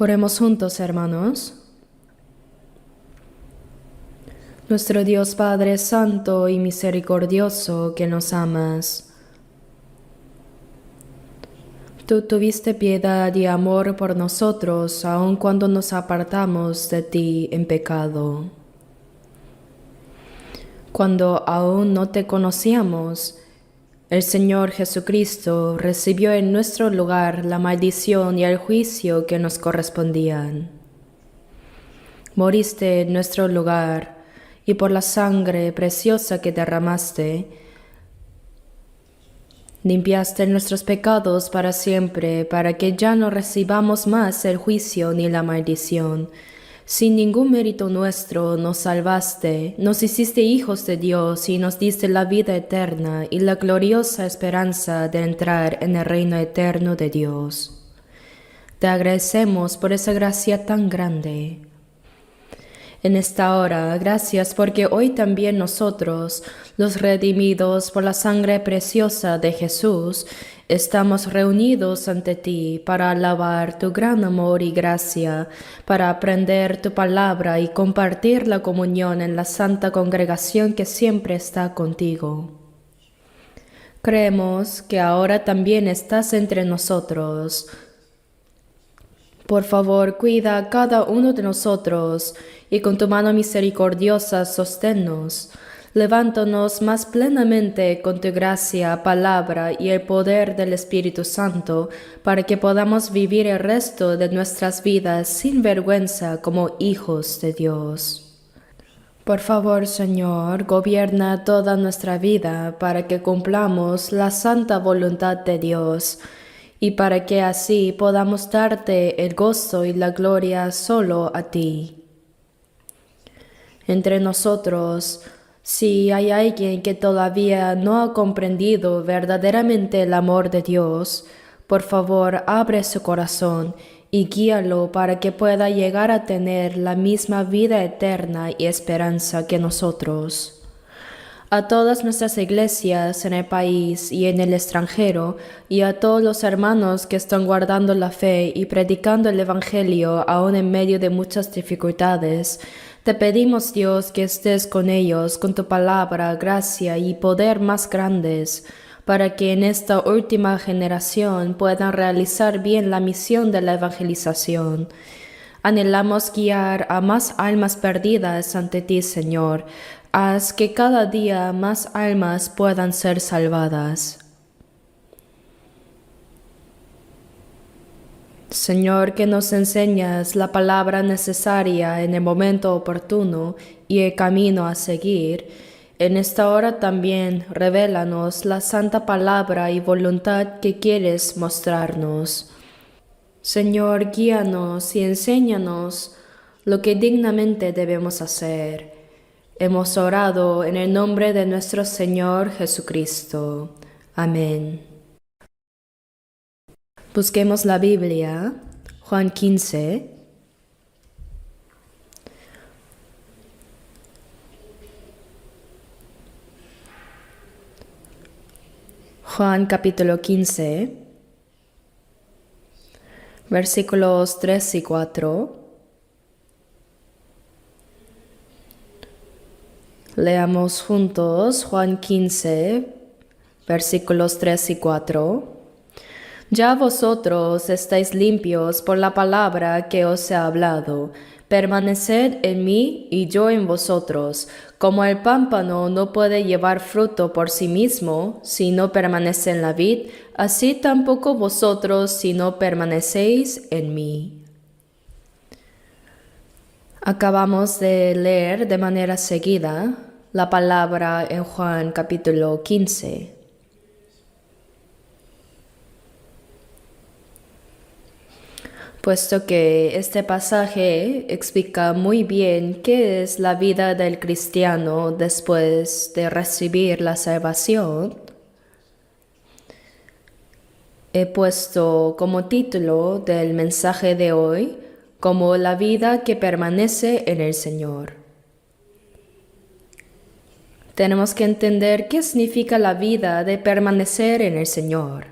Oremos juntos, hermanos. Nuestro Dios Padre Santo y misericordioso, que nos amas, tú tuviste piedad y amor por nosotros, aun cuando nos apartamos de ti en pecado. Cuando aún no te conocíamos, el Señor Jesucristo recibió en nuestro lugar la maldición y el juicio que nos correspondían. Moriste en nuestro lugar, y por la sangre preciosa que derramaste, limpiaste nuestros pecados para siempre, para que ya no recibamos más el juicio ni la maldición. Sin ningún mérito nuestro nos salvaste, nos hiciste hijos de Dios y nos diste la vida eterna y la gloriosa esperanza de entrar en el reino eterno de Dios. Te agradecemos por esa gracia tan grande. En esta hora, gracias porque hoy también nosotros, los redimidos por la sangre preciosa de Jesús, estamos reunidos ante ti para alabar tu gran amor y gracia, para aprender tu palabra y compartir la comunión en la santa congregación que siempre está contigo. Creemos que ahora también estás entre nosotros. Por favor, cuida a cada uno de nosotros y con tu mano misericordiosa sosténnos. Levántanos más plenamente con tu gracia, palabra y el poder del Espíritu Santo, para que podamos vivir el resto de nuestras vidas sin vergüenza como hijos de Dios. Por favor, Señor, gobierna toda nuestra vida para que cumplamos la santa voluntad de Dios, y para que así podamos darte el gozo y la gloria solo a ti. Entre nosotros, si hay alguien que todavía no ha comprendido verdaderamente el amor de Dios, por favor abre su corazón y guíalo para que pueda llegar a tener la misma vida eterna y esperanza que nosotros. A todas nuestras iglesias en el país y en el extranjero, y a todos los hermanos que están guardando la fe y predicando el Evangelio aún en medio de muchas dificultades, te pedimos, Dios, que estés con ellos, con tu palabra, gracia y poder más grandes, para que en esta última generación puedan realizar bien la misión de la evangelización. Anhelamos guiar a más almas perdidas ante ti, Señor. Haz que cada día más almas puedan ser salvadas. Señor, que nos enseñas la palabra necesaria en el momento oportuno y el camino a seguir, en esta hora también revélanos la santa palabra y voluntad que quieres mostrarnos. Señor, guíanos y enséñanos lo que dignamente debemos hacer. Hemos orado en el nombre de nuestro Señor Jesucristo. Amén. Busquemos la Biblia, Juan 15. Juan capítulo 15, versículos 3 y 4. Leamos juntos Juan 15, versículos 3 y 4. Ya vosotros estáis limpios por la palabra que os he hablado. Permaneced en mí y yo en vosotros. Como el pámpano no puede llevar fruto por sí mismo si no permanece en la vid, así tampoco vosotros si no permanecéis en mí. Acabamos de leer de manera seguida la palabra en Juan capítulo 15. Puesto que este pasaje explica muy bien qué es la vida del cristiano después de recibir la salvación, he puesto como título del mensaje de hoy como la vida que permanece en el Señor. Tenemos que entender qué significa la vida de permanecer en el Señor.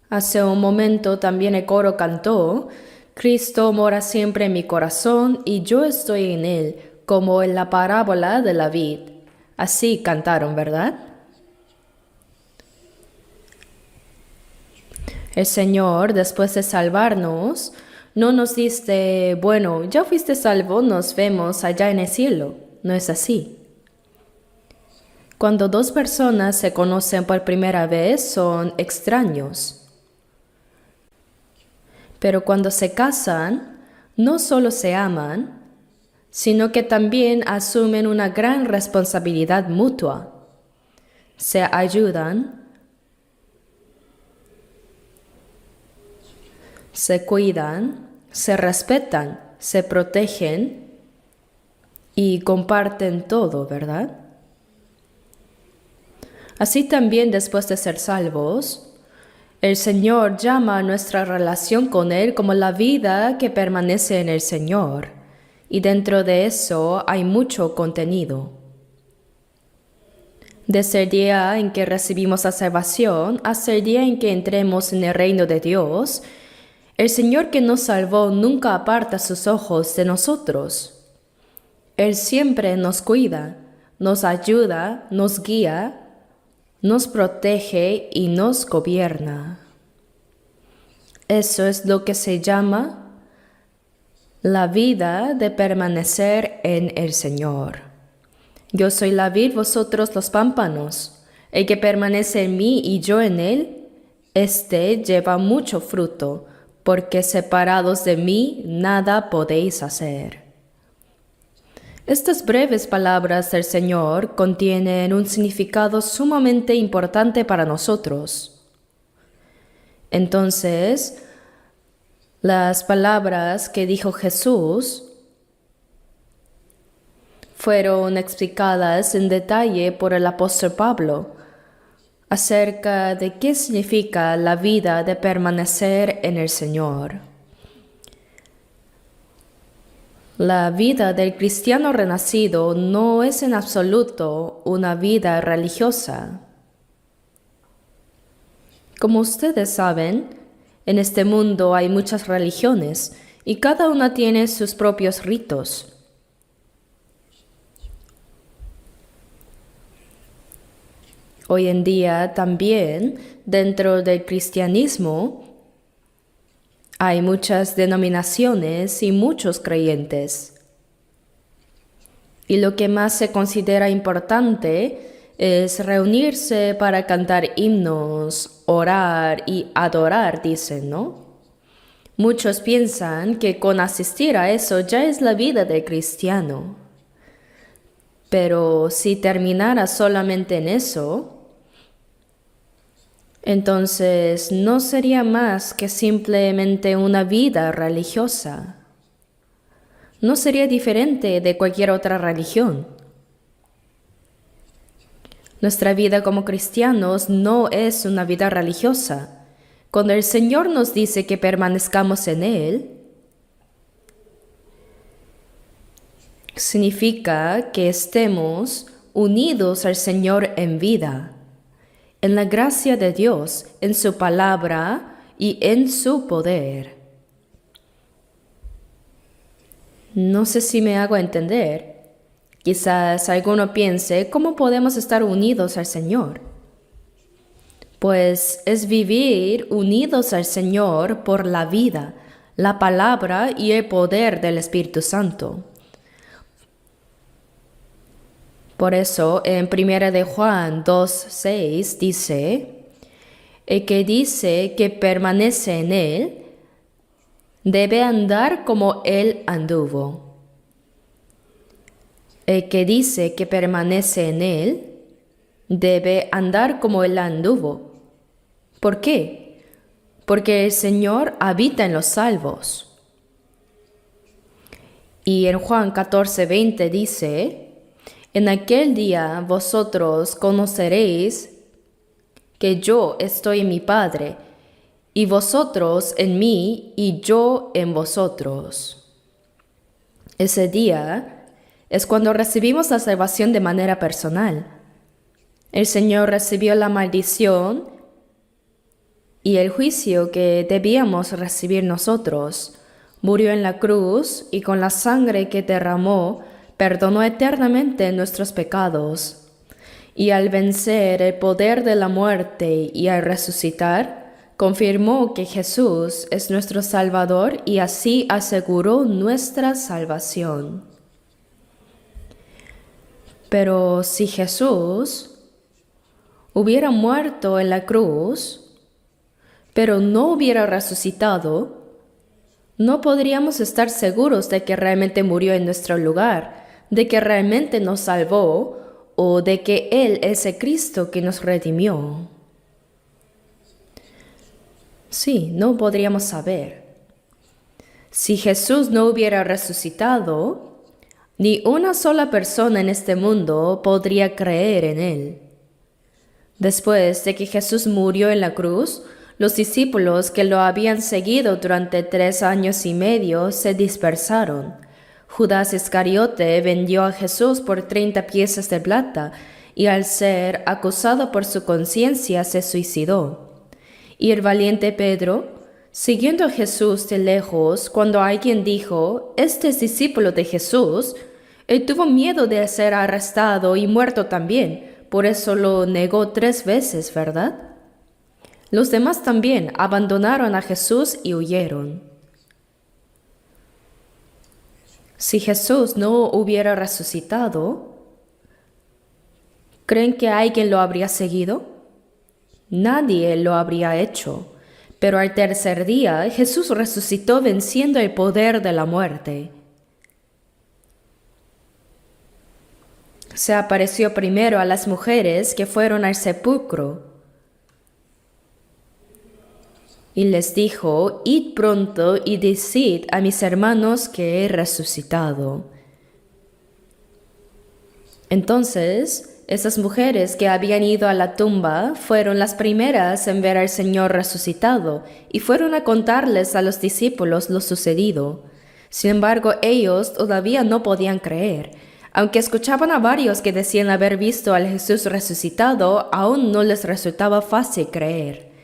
Hace un momento también el coro cantó Cristo mora siempre en mi corazón y yo estoy en él, como en la parábola de la vid. Así cantaron, ¿verdad? El Señor, después de salvarnos, no nos dice, bueno, ya fuiste salvo, nos vemos allá en el cielo. No es así. Cuando dos personas se conocen por primera vez, son extraños. Pero cuando se casan, no solo se aman, sino que también asumen una gran responsabilidad mutua. Se ayudan, se cuidan, se respetan, se protegen y comparten todo, ¿verdad? Así también después de ser salvos, el Señor llama a nuestra relación con Él como la vida que permanece en el Señor, y dentro de eso hay mucho contenido. Desde el día en que recibimos la salvación hasta el día en que entremos en el reino de Dios, el Señor que nos salvó nunca aparta sus ojos de nosotros. Él siempre nos cuida, nos ayuda, nos guía, nos protege y nos gobierna. Eso es lo que se llama la vida de permanecer en el Señor. Yo soy la vid, vosotros los pámpanos. El que permanece en mí y yo en él, éste lleva mucho fruto, porque separados de mí nada podéis hacer. Estas breves palabras del Señor contienen un significado sumamente importante para nosotros. Entonces, las palabras que dijo Jesús fueron explicadas en detalle por el apóstol Pablo acerca de qué significa la vida de permanecer en el Señor. La vida del cristiano renacido no es en absoluto una vida religiosa. Como ustedes saben, en este mundo hay muchas religiones y cada una tiene sus propios ritos. Hoy en día también, dentro del cristianismo, hay muchas denominaciones y muchos creyentes. Y lo que más se considera importante es reunirse para cantar himnos, orar y adorar, dicen, ¿no? Muchos piensan que con asistir a eso ya es la vida del cristiano. Pero si terminara solamente en eso, entonces no sería más que simplemente una vida religiosa. No sería diferente de cualquier otra religión. Nuestra vida como cristianos no es una vida religiosa. Cuando el Señor nos dice que permanezcamos en Él, significa que estemos unidos al Señor en vida, en la gracia de Dios, en su palabra y en su poder. No sé si me hago entender. Quizás alguno piense, ¿cómo podemos estar unidos al Señor? Pues es vivir unidos al Señor por la vida, la palabra y el poder del Espíritu Santo. Por eso, en 1 de Juan 2:6 dice, el que dice que permanece en Él, debe andar como Él anduvo. El que dice que permanece en Él, debe andar como Él anduvo. ¿Por qué? Porque el Señor habita en los salvos. Y en Juan 14:20 dice, en aquel día vosotros conoceréis que yo estoy en mi Padre, y vosotros en mí, y yo en vosotros. Ese día es cuando recibimos la salvación de manera personal. El Señor recibió la maldición y el juicio que debíamos recibir nosotros, murió en la cruz y con la sangre que derramó, perdonó eternamente nuestros pecados. Y al vencer el poder de la muerte y al resucitar, confirmó que Jesús es nuestro Salvador y así aseguró nuestra salvación. Pero si Jesús hubiera muerto en la cruz, pero no hubiera resucitado, no podríamos estar seguros de que realmente murió en nuestro lugar, de que realmente nos salvó o de que Él es el Cristo que nos redimió. Sí, no podríamos saber. Si Jesús no hubiera resucitado, ni una sola persona en este mundo podría creer en Él. Después de que Jesús murió en la cruz, los discípulos que lo habían seguido durante 3 años y medio se dispersaron. Judas Iscariote vendió a Jesús por 30 piezas de plata y al ser acusado por su conciencia se suicidó. Y el valiente Pedro, siguiendo a Jesús de lejos, cuando alguien dijo, «Este es discípulo de Jesús», él tuvo miedo de ser arrestado y muerto también, por eso lo negó 3 veces, ¿verdad? Los demás también abandonaron a Jesús y huyeron. Si Jesús no hubiera resucitado, ¿creen que alguien lo habría seguido? Nadie lo habría hecho. Pero al tercer día Jesús resucitó venciendo el poder de la muerte. Se apareció primero a las mujeres que fueron al sepulcro y les dijo, «Id pronto y decid a mis hermanos que he resucitado». Entonces, esas mujeres que habían ido a la tumba fueron las primeras en ver al Señor resucitado y fueron a contarles a los discípulos lo sucedido. Sin embargo, ellos todavía no podían creer. Aunque escuchaban a varios que decían haber visto al Jesús resucitado, aún no les resultaba fácil creer.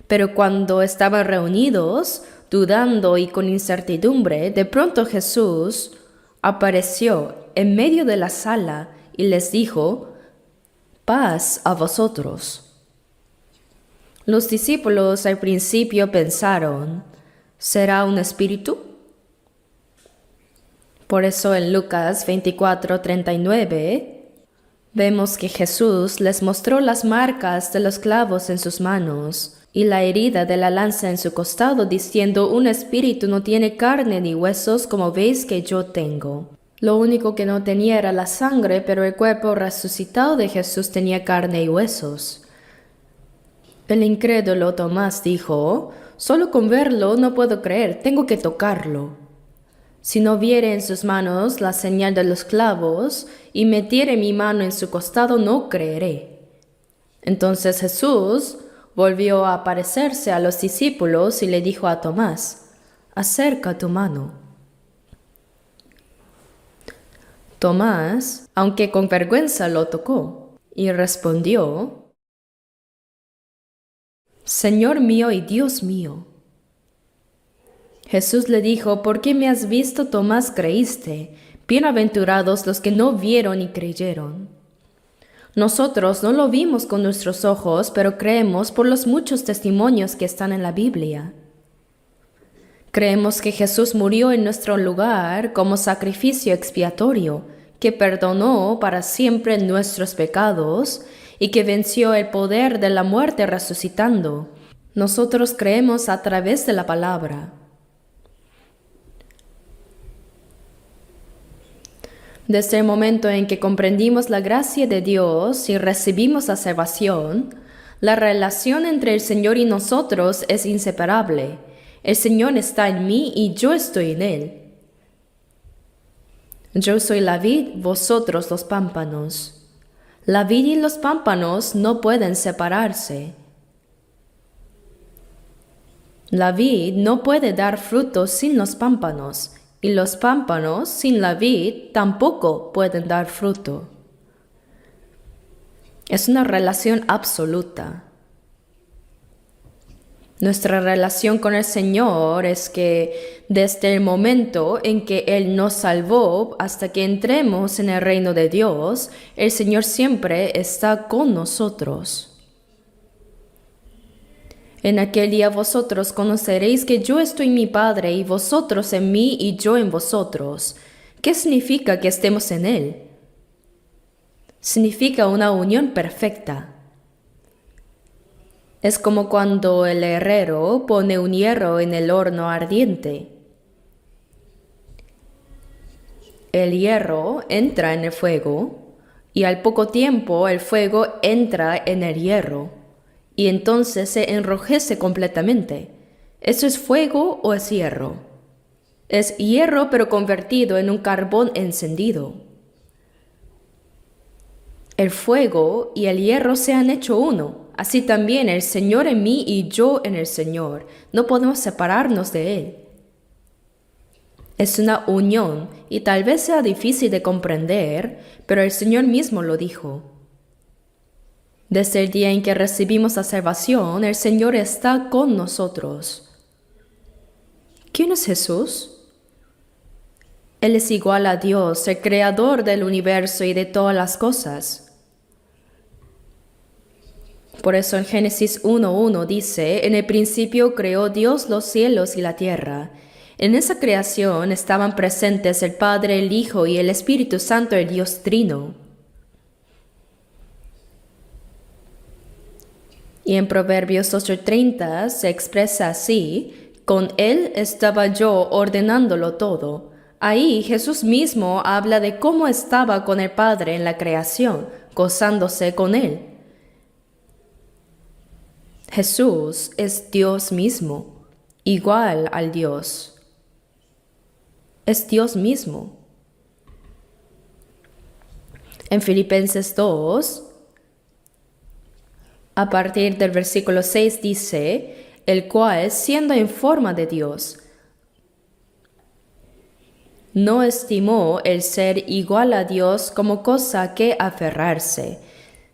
Pero cuando estaban reunidos, dudando y con incertidumbre, de pronto Jesús apareció en medio de la sala y les dijo, «Paz a vosotros». Los discípulos al principio pensaron, ¿será un espíritu? Por eso en Lucas 24:39 vemos que Jesús les mostró las marcas de los clavos en sus manos y la herida de la lanza en su costado, diciendo, «Un espíritu no tiene carne ni huesos como veis que yo tengo». Lo único que no tenía era la sangre, pero el cuerpo resucitado de Jesús tenía carne y huesos. El incrédulo Tomás dijo, «Solo con verlo no puedo creer, tengo que tocarlo. Si no viere en sus manos la señal de los clavos y metiere mi mano en su costado, no creeré». Entonces Jesús volvió a aparecerse a los discípulos y le dijo a Tomás, «Acerca tu mano». Tomás, aunque con vergüenza, lo tocó y respondió, «Señor mío y Dios mío». Jesús le dijo, «¿Por qué me has visto, Tomás, creíste? Bienaventurados los que no vieron y creyeron». Nosotros no lo vimos con nuestros ojos, pero creemos por los muchos testimonios que están en la Biblia. Creemos que Jesús murió en nuestro lugar como sacrificio expiatorio, que perdonó para siempre nuestros pecados y que venció el poder de la muerte resucitando. Nosotros creemos a través de la palabra. Desde el momento en que comprendimos la gracia de Dios y recibimos la salvación, la relación entre el Señor y nosotros es inseparable. El Señor está en mí y yo estoy en Él. Yo soy la vid, vosotros los pámpanos. La vid y los pámpanos no pueden separarse. La vid no puede dar frutos sin los pámpanos, y los pámpanos sin la vid tampoco pueden dar fruto. Es una relación absoluta. Nuestra relación con el Señor es que desde el momento en que Él nos salvó hasta que entremos en el reino de Dios, el Señor siempre está con nosotros. En aquel día vosotros conoceréis que yo estoy en mi Padre y vosotros en mí y yo en vosotros. ¿Qué significa que estemos en Él? Significa una unión perfecta. Es como cuando el herrero pone un hierro en el horno ardiente. El hierro entra en el fuego y al poco tiempo el fuego entra en el hierro y entonces se enrojece completamente. ¿Eso es fuego o es hierro? Es hierro pero convertido en un carbón encendido. El fuego y el hierro se han hecho uno. Así también el Señor en mí y yo en el Señor. No podemos separarnos de Él. Es una unión y tal vez sea difícil de comprender, pero el Señor mismo lo dijo. Desde el día en que recibimos la salvación, el Señor está con nosotros. ¿Quién es Jesús? Él es igual a Dios, el creador del universo y de todas las cosas. Por eso en Génesis 1:1 dice, en el principio creó Dios los cielos y la tierra. En esa creación estaban presentes el Padre, el Hijo y el Espíritu Santo, el Dios Trino. Y en Proverbios 8:30 se expresa así, con Él estaba yo ordenándolo todo. Ahí Jesús mismo habla de cómo estaba con el Padre en la creación, gozándose con Él. Jesús es Dios mismo, igual al Dios. Es Dios mismo. En Filipenses 2, a partir del versículo 6 dice, el cual, siendo en forma de Dios, no estimó el ser igual a Dios como cosa que aferrarse,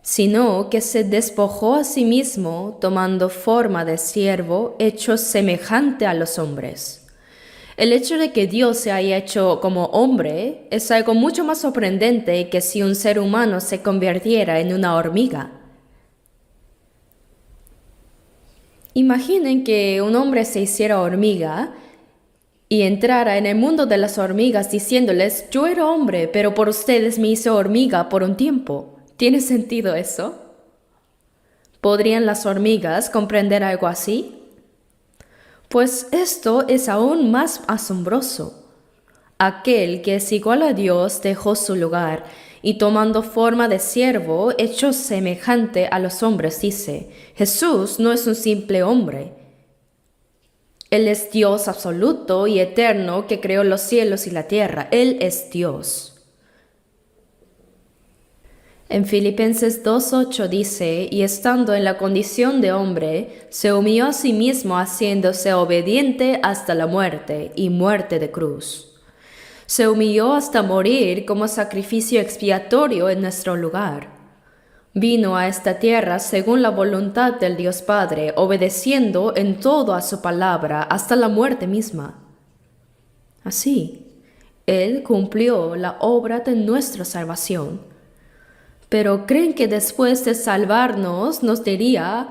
sino que se despojó a sí mismo, tomando forma de siervo, hecho semejante a los hombres. El hecho de que Dios se haya hecho como hombre es algo mucho más sorprendente que si un ser humano se convirtiera en una hormiga. Imaginen que un hombre se hiciera hormiga y entrara en el mundo de las hormigas diciéndoles, yo era hombre, pero por ustedes me hice hormiga por un tiempo. ¿Tiene sentido eso? ¿Podrían las hormigas comprender algo así? Pues esto es aún más asombroso. Aquel que es igual a Dios dejó su lugar y tomando forma de siervo, hecho semejante a los hombres, dice, Jesús no es un simple hombre. Él es Dios absoluto y eterno que creó los cielos y la tierra. Él es Dios. En Filipenses 2:8 dice, y estando en la condición de hombre, se humilló a sí mismo haciéndose obediente hasta la muerte y muerte de cruz. Se humilló hasta morir como sacrificio expiatorio en nuestro lugar. Vino a esta tierra según la voluntad del Dios Padre, obedeciendo en todo a su palabra hasta la muerte misma. Así, Él cumplió la obra de nuestra salvación. Pero ¿creen que después de salvarnos nos diría,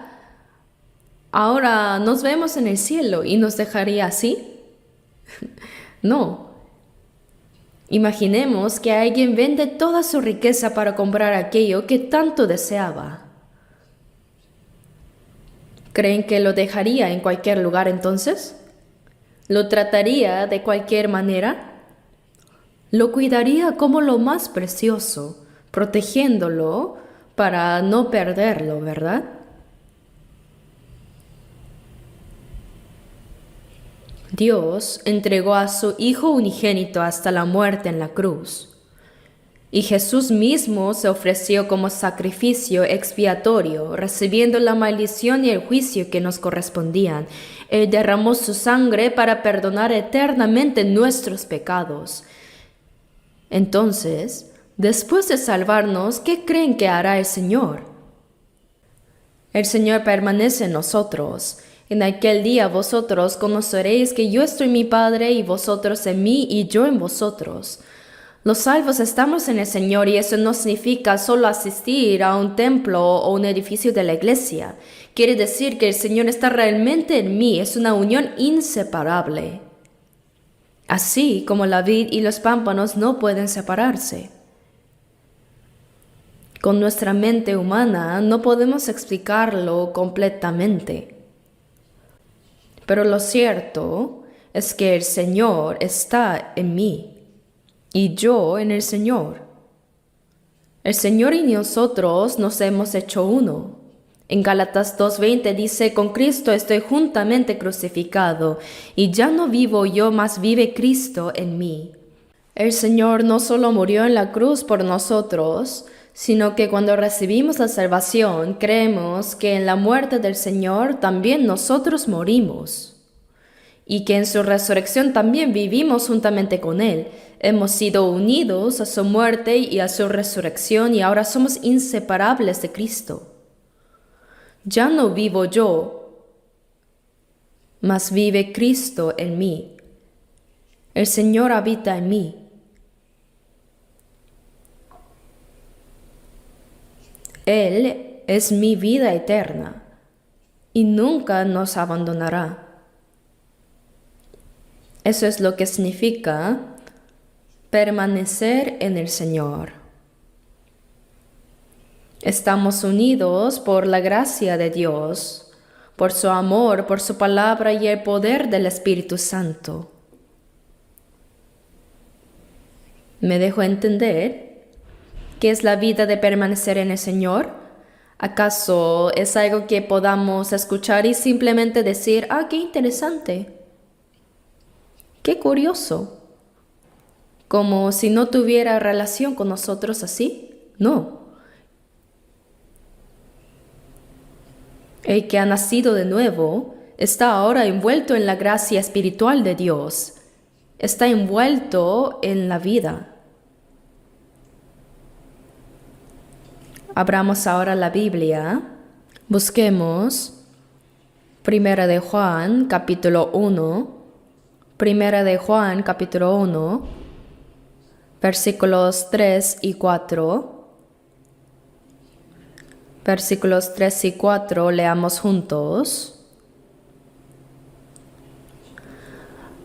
ahora nos vemos en el cielo y nos dejaría así? No. Imaginemos que alguien vende toda su riqueza para comprar aquello que tanto deseaba. ¿Creen que lo dejaría en cualquier lugar entonces? ¿Lo trataría de cualquier manera? Lo cuidaría como lo más precioso, protegiéndolo para no perderlo, ¿verdad? Dios entregó a su Hijo unigénito hasta la muerte en la cruz. Y Jesús mismo se ofreció como sacrificio expiatorio, recibiendo la maldición y el juicio que nos correspondían. Él derramó su sangre para perdonar eternamente nuestros pecados. Entonces, después de salvarnos, ¿qué creen que hará el Señor? El Señor permanece en nosotros. En aquel día vosotros conoceréis que yo estoy en mi Padre y vosotros en mí y yo en vosotros. Los salvos estamos en el Señor y eso no significa solo asistir a un templo o un edificio de la iglesia. Quiere decir que el Señor está realmente en mí, es una unión inseparable. Así como la vid y los pámpanos no pueden separarse. Con nuestra mente humana no podemos explicarlo completamente. Pero lo cierto es que el Señor está en mí y yo en el Señor. El Señor y nosotros nos hemos hecho uno. En Gálatas 2:20 dice, con Cristo estoy juntamente crucificado, y ya no vivo yo, mas vive Cristo en mí. El Señor no solo murió en la cruz por nosotros, sino que cuando recibimos la salvación, creemos que en la muerte del Señor también nosotros morimos y que en su resurrección también vivimos juntamente con Él. Hemos sido unidos a su muerte y a su resurrección y ahora somos inseparables de Cristo. Ya no vivo yo, mas vive Cristo en mí. El Señor habita en mí. Él es mi vida eterna y nunca nos abandonará. Eso es lo que significa permanecer en el Señor. Estamos unidos por la gracia de Dios, por su amor, por su palabra y el poder del Espíritu Santo. ¿Me dejo entender? ¿Qué es la vida de permanecer en el Señor? ¿Acaso es algo que podamos escuchar y simplemente decir, qué interesante? Qué curioso. Como si no tuviera relación con nosotros así. No. El que ha nacido de nuevo está ahora envuelto en la gracia espiritual de Dios. Está envuelto en la vida. Abramos ahora la Biblia. Busquemos 1 de Juan, capítulo 1. 1 de Juan, capítulo 1, versículos 3 y 4. Versículos 3 y 4 leamos juntos.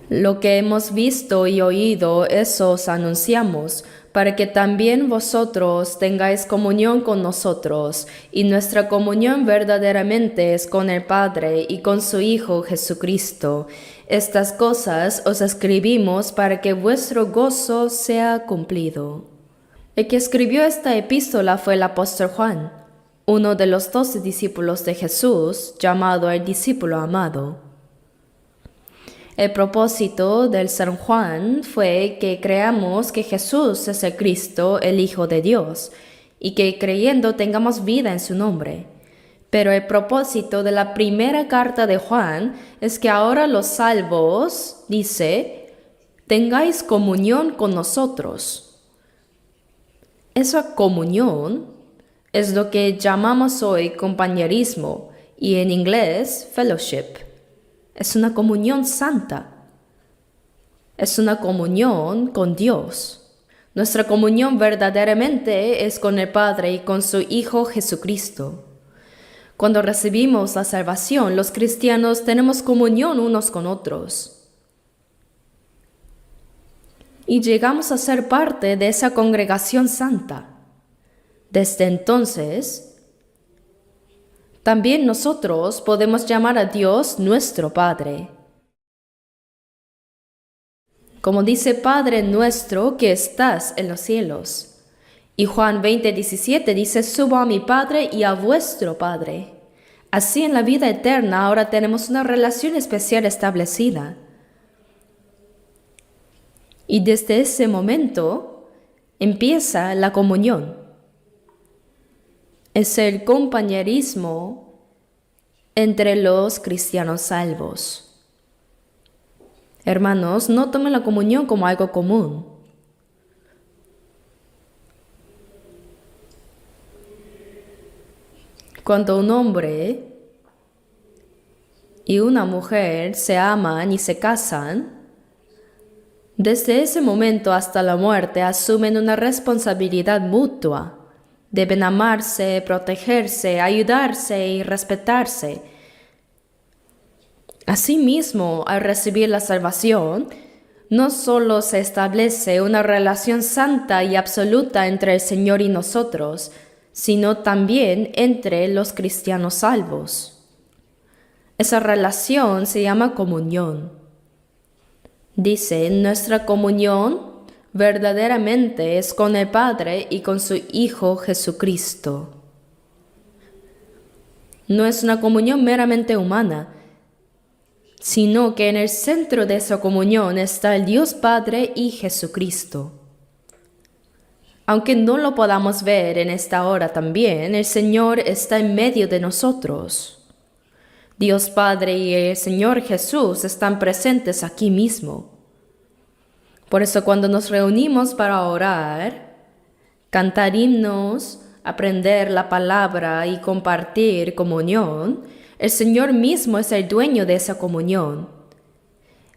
Lo que hemos visto y oído, eso os anunciamos, para que también vosotros tengáis comunión con nosotros, y nuestra comunión verdaderamente es con el Padre y con su Hijo Jesucristo. Estas cosas os escribimos para que vuestro gozo sea cumplido. El que escribió esta epístola fue el apóstol Juan, uno de los 12 discípulos de Jesús, llamado el discípulo amado. El propósito del San Juan fue que creamos que Jesús es el Cristo, el Hijo de Dios, y que creyendo tengamos vida en su nombre. Pero el propósito de la primera carta de Juan es que ahora los salvos, dice, tengáis comunión con nosotros. Esa comunión es lo que llamamos hoy compañerismo y en inglés fellowship. Es una comunión santa. Es una comunión con Dios. Nuestra comunión verdaderamente es con el Padre y con su Hijo Jesucristo. Cuando recibimos la salvación, los cristianos tenemos comunión unos con otros. Y llegamos a ser parte de esa congregación santa. Desde entonces, también nosotros podemos llamar a Dios nuestro Padre. Como dice Padre nuestro que estás en los cielos. Y Juan 20:17 dice, subo a mi Padre y a vuestro Padre. Así en la vida eterna ahora tenemos una relación especial establecida. Y desde ese momento empieza la comunión. Es el compañerismo entre los cristianos salvos. Hermanos, no tomen la comunión como algo común. Cuando un hombre y una mujer se aman y se casan, desde ese momento hasta la muerte asumen una responsabilidad mutua. Deben amarse, protegerse, ayudarse y respetarse. Asimismo, al recibir la salvación, no solo se establece una relación santa y absoluta entre el Señor y nosotros, sino también entre los cristianos salvos. Esa relación se llama comunión. Dice, nuestra comunión verdaderamente es con el Padre y con su Hijo Jesucristo. No es una comunión meramente humana, sino que en el centro de esa comunión está el Dios Padre y Jesucristo. Aunque no lo podamos ver en esta hora también, el Señor está en medio de nosotros. Dios Padre y el Señor Jesús están presentes aquí mismo. Por eso cuando nos reunimos para orar, cantar himnos, aprender la palabra y compartir comunión, el Señor mismo es el dueño de esa comunión.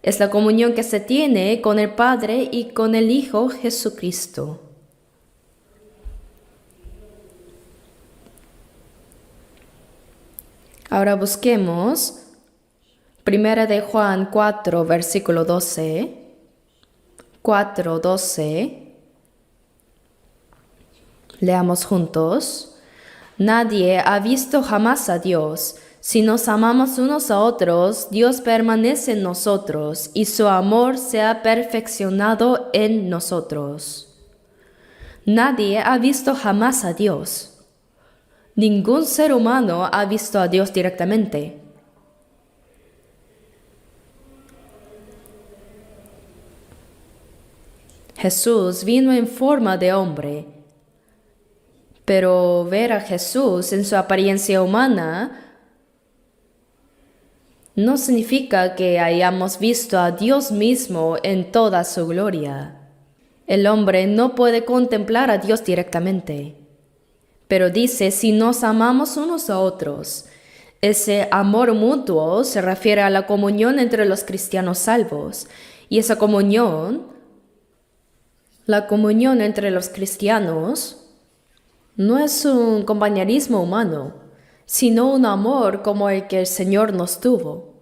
Es la comunión que se tiene con el Padre y con el Hijo Jesucristo. Ahora busquemos 1 de Juan 4, versículo 12. 4:12. Leamos juntos. Nadie ha visto jamás a Dios. Si nos amamos unos a otros, Dios permanece en nosotros y su amor se ha perfeccionado en nosotros. Nadie ha visto jamás a Dios. Ningún ser humano ha visto a Dios directamente. Jesús vino en forma de hombre, pero ver a Jesús en su apariencia humana no significa que hayamos visto a Dios mismo en toda su gloria. El hombre no puede contemplar a Dios directamente, pero dice, si nos amamos unos a otros, ese amor mutuo se refiere a la comunión entre los cristianos salvos, y esa comunión, la comunión entre los cristianos, no es un compañerismo humano, sino un amor como el que el Señor nos tuvo.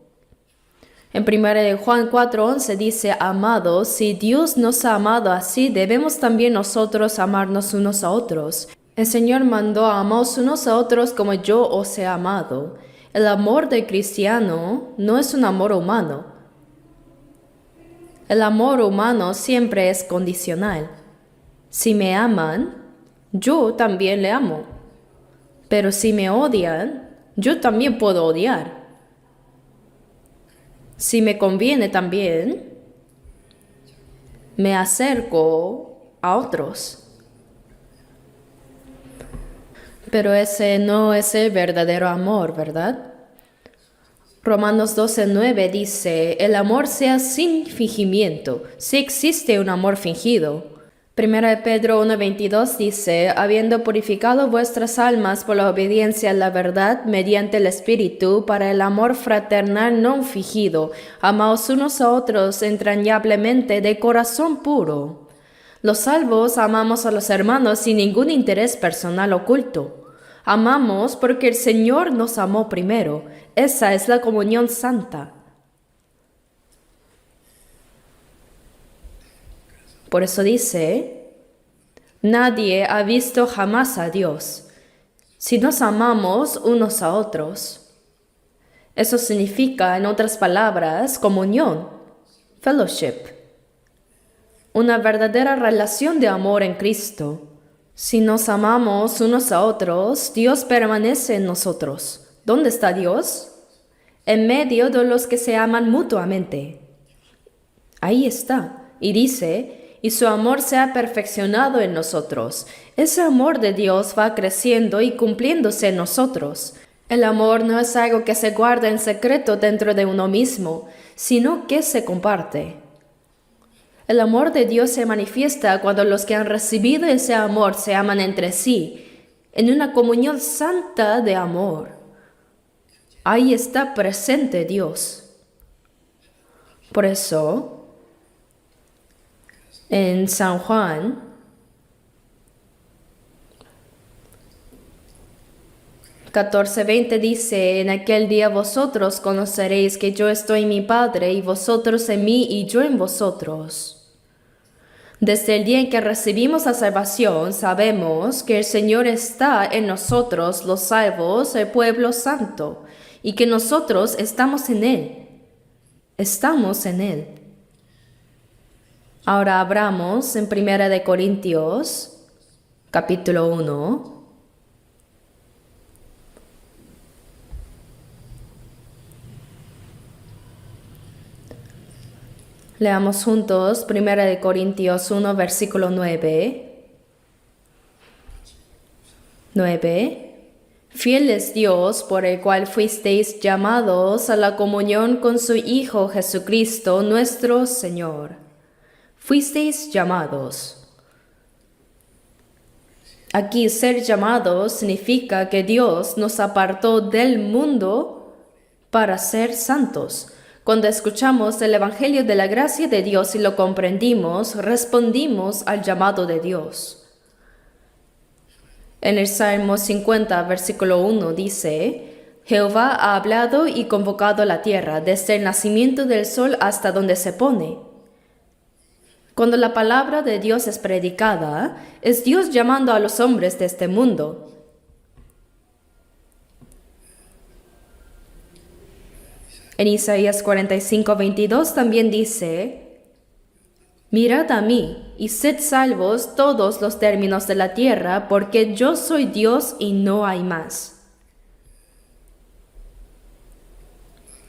En 1 Juan 4:11 dice, amados, si Dios nos ha amado así, debemos también nosotros amarnos unos a otros. El Señor mandó a amaos unos a otros como yo os he amado. El amor del cristiano no es un amor humano. El amor humano siempre es condicional. Si me aman, yo también le amo. Pero si me odian, yo también puedo odiar. Si me conviene también, me acerco a otros. Pero ese no es el verdadero amor, ¿verdad? Romanos 12:9 dice, el amor sea sin fingimiento, si existe un amor fingido. 1 Pedro 1:22 dice, habiendo purificado vuestras almas por la obediencia a la verdad mediante el Espíritu, para el amor fraternal no fingido, amaos unos a otros entrañablemente de corazón puro. Los salvos amamos a los hermanos sin ningún interés personal oculto. Amamos porque el Señor nos amó primero. Esa es la comunión santa. Por eso dice, nadie ha visto jamás a Dios. Si nos amamos unos a otros, eso significa, en otras palabras, comunión, fellowship, una verdadera relación de amor en Cristo. Si nos amamos unos a otros, Dios permanece en nosotros. ¿Dónde está Dios? En medio de los que se aman mutuamente. Ahí está. Y dice, y su amor se ha perfeccionado en nosotros. Ese amor de Dios va creciendo y cumpliéndose en nosotros. El amor no es algo que se guarda en secreto dentro de uno mismo, sino que se comparte. El amor de Dios se manifiesta cuando los que han recibido ese amor se aman entre sí, en una comunión santa de amor. Ahí está presente Dios. Por eso, en San Juan 14:20 dice, en aquel día vosotros conoceréis que yo estoy en mi Padre, y vosotros en mí, y yo en vosotros. Desde el día en que recibimos la salvación, sabemos que el Señor está en nosotros, los salvos, el pueblo santo, y que nosotros estamos en Él. Estamos en Él. Ahora abramos en 1 Corintios, capítulo 1. Leamos juntos 1 Corintios 1, versículo 9. 9. Fiel es Dios por el cual fuisteis llamados a la comunión con su Hijo Jesucristo nuestro Señor. Fuisteis llamados. Aquí ser llamados significa que Dios nos apartó del mundo para ser santos. Cuando escuchamos el Evangelio de la gracia de Dios y lo comprendimos, respondimos al llamado de Dios. En el Salmo 50, versículo 1 dice, Jehová ha hablado y convocado la tierra, desde el nacimiento del sol hasta donde se pone. Cuando la palabra de Dios es predicada, es Dios llamando a los hombres de este mundo. En Isaías 45:22 también dice, mirad a mí, y sed salvos todos los términos de la tierra, porque yo soy Dios y no hay más.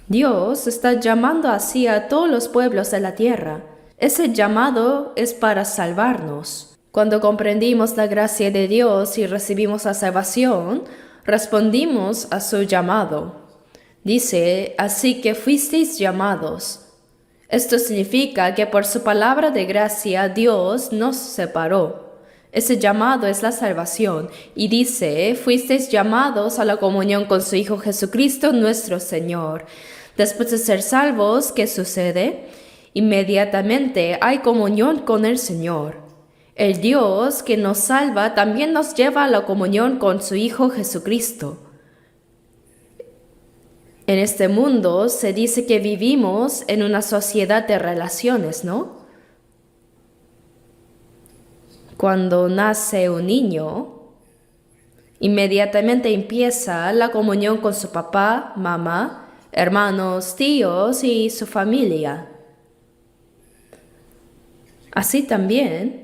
Dios está llamando así a todos los pueblos de la tierra. Ese llamado es para salvarnos. Cuando comprendimos la gracia de Dios y recibimos la salvación, respondimos a su llamado. Dice, así que fuisteis llamados. Esto significa que por su palabra de gracia Dios nos separó. Ese llamado es la salvación. Y dice, fuisteis llamados a la comunión con su Hijo Jesucristo nuestro Señor. Después de ser salvos, ¿qué sucede? Inmediatamente hay comunión con el Señor. El Dios que nos salva también nos lleva a la comunión con su Hijo Jesucristo. En este mundo se dice que vivimos en una sociedad de relaciones, ¿no? Cuando nace un niño, inmediatamente empieza la comunión con su papá, mamá, hermanos, tíos y su familia. Así también,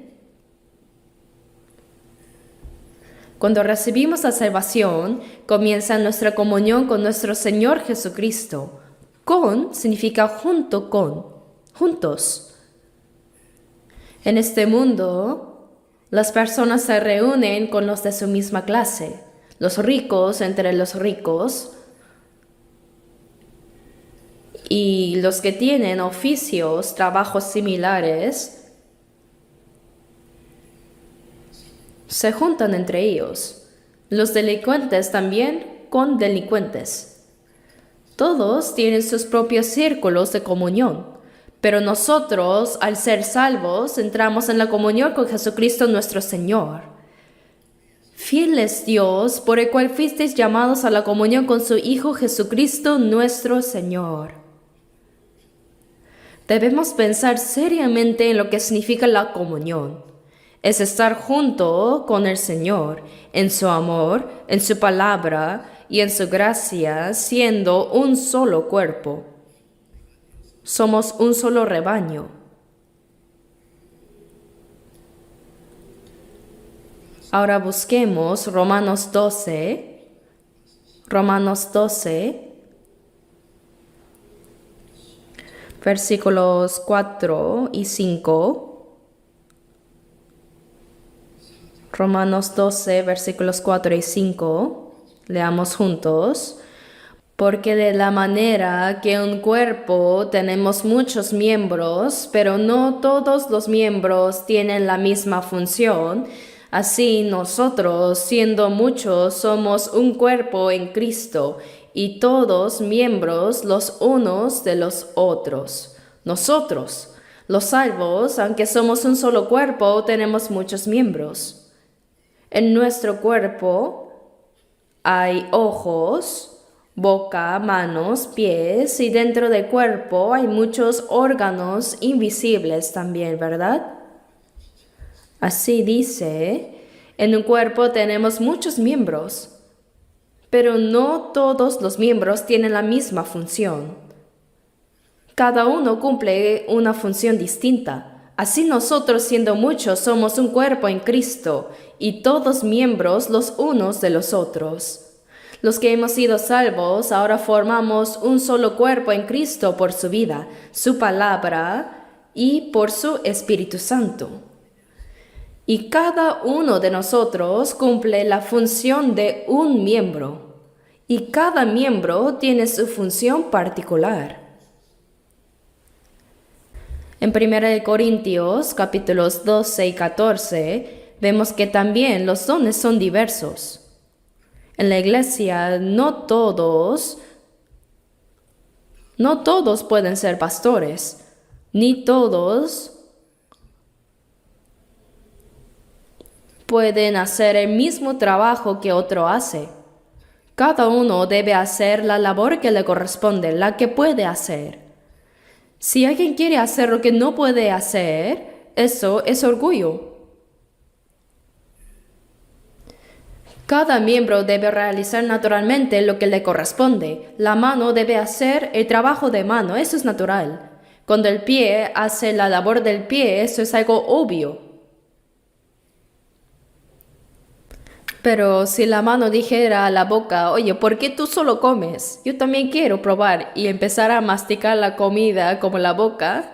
cuando recibimos la salvación, comienza nuestra comunión con nuestro Señor Jesucristo. Con significa junto con, juntos. En este mundo, las personas se reúnen con los de su misma clase, los ricos entre los ricos, y los que tienen oficios, trabajos similares, se juntan entre ellos. Los delincuentes también con delincuentes. Todos tienen sus propios círculos de comunión, pero nosotros, al ser salvos, entramos en la comunión con Jesucristo nuestro Señor. Fiel es Dios, por el cual fuisteis llamados a la comunión con su Hijo Jesucristo nuestro Señor. Debemos pensar seriamente en lo que significa la comunión. Es estar junto con el Señor, en su amor, en su palabra y en su gracia, siendo un solo cuerpo. Somos un solo rebaño. Ahora busquemos Romanos 12, versículos 4 y 5. Romanos 12, versículos 4 y 5, leamos juntos. Porque de la manera que un cuerpo tenemos muchos miembros, pero no todos los miembros tienen la misma función, así nosotros, siendo muchos, somos un cuerpo en Cristo, y todos miembros los unos de los otros. Nosotros, los salvos, aunque somos un solo cuerpo, tenemos muchos miembros. En nuestro cuerpo hay ojos, boca, manos, pies, y dentro del cuerpo hay muchos órganos invisibles también, ¿verdad? Así dice, en un cuerpo tenemos muchos miembros, pero no todos los miembros tienen la misma función. Cada uno cumple una función distinta. Así nosotros, siendo muchos, somos un cuerpo en Cristo, y todos miembros los unos de los otros. Los que hemos sido salvos ahora formamos un solo cuerpo en Cristo por su vida, su palabra y por su Espíritu Santo. Y cada uno de nosotros cumple la función de un miembro, y cada miembro tiene su función particular. En 1 Corintios, capítulos 12 y 14, vemos que también los dones son diversos. En la iglesia no todos pueden ser pastores, ni todos pueden hacer el mismo trabajo que otro hace. Cada uno debe hacer la labor que le corresponde, la que puede hacer. Si alguien quiere hacer lo que no puede hacer, eso es orgullo. Cada miembro debe realizar naturalmente lo que le corresponde. La mano debe hacer el trabajo de mano, eso es natural. Cuando el pie hace la labor del pie, eso es algo obvio. Pero si la mano dijera a la boca, oye, ¿por qué tú solo comes? Yo también quiero probar, y empezar a masticar la comida como la boca,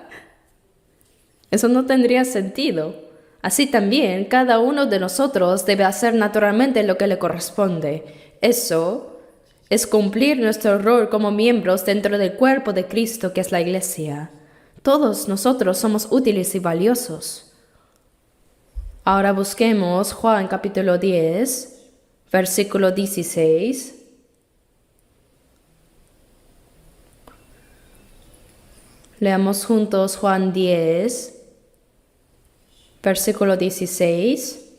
eso no tendría sentido. Así también, cada uno de nosotros debe hacer naturalmente lo que le corresponde. Eso es cumplir nuestro rol como miembros dentro del cuerpo de Cristo, que es la Iglesia. Todos nosotros somos útiles y valiosos. Ahora busquemos Juan capítulo 10, versículo 16. Leamos juntos Juan 10, versículo 16.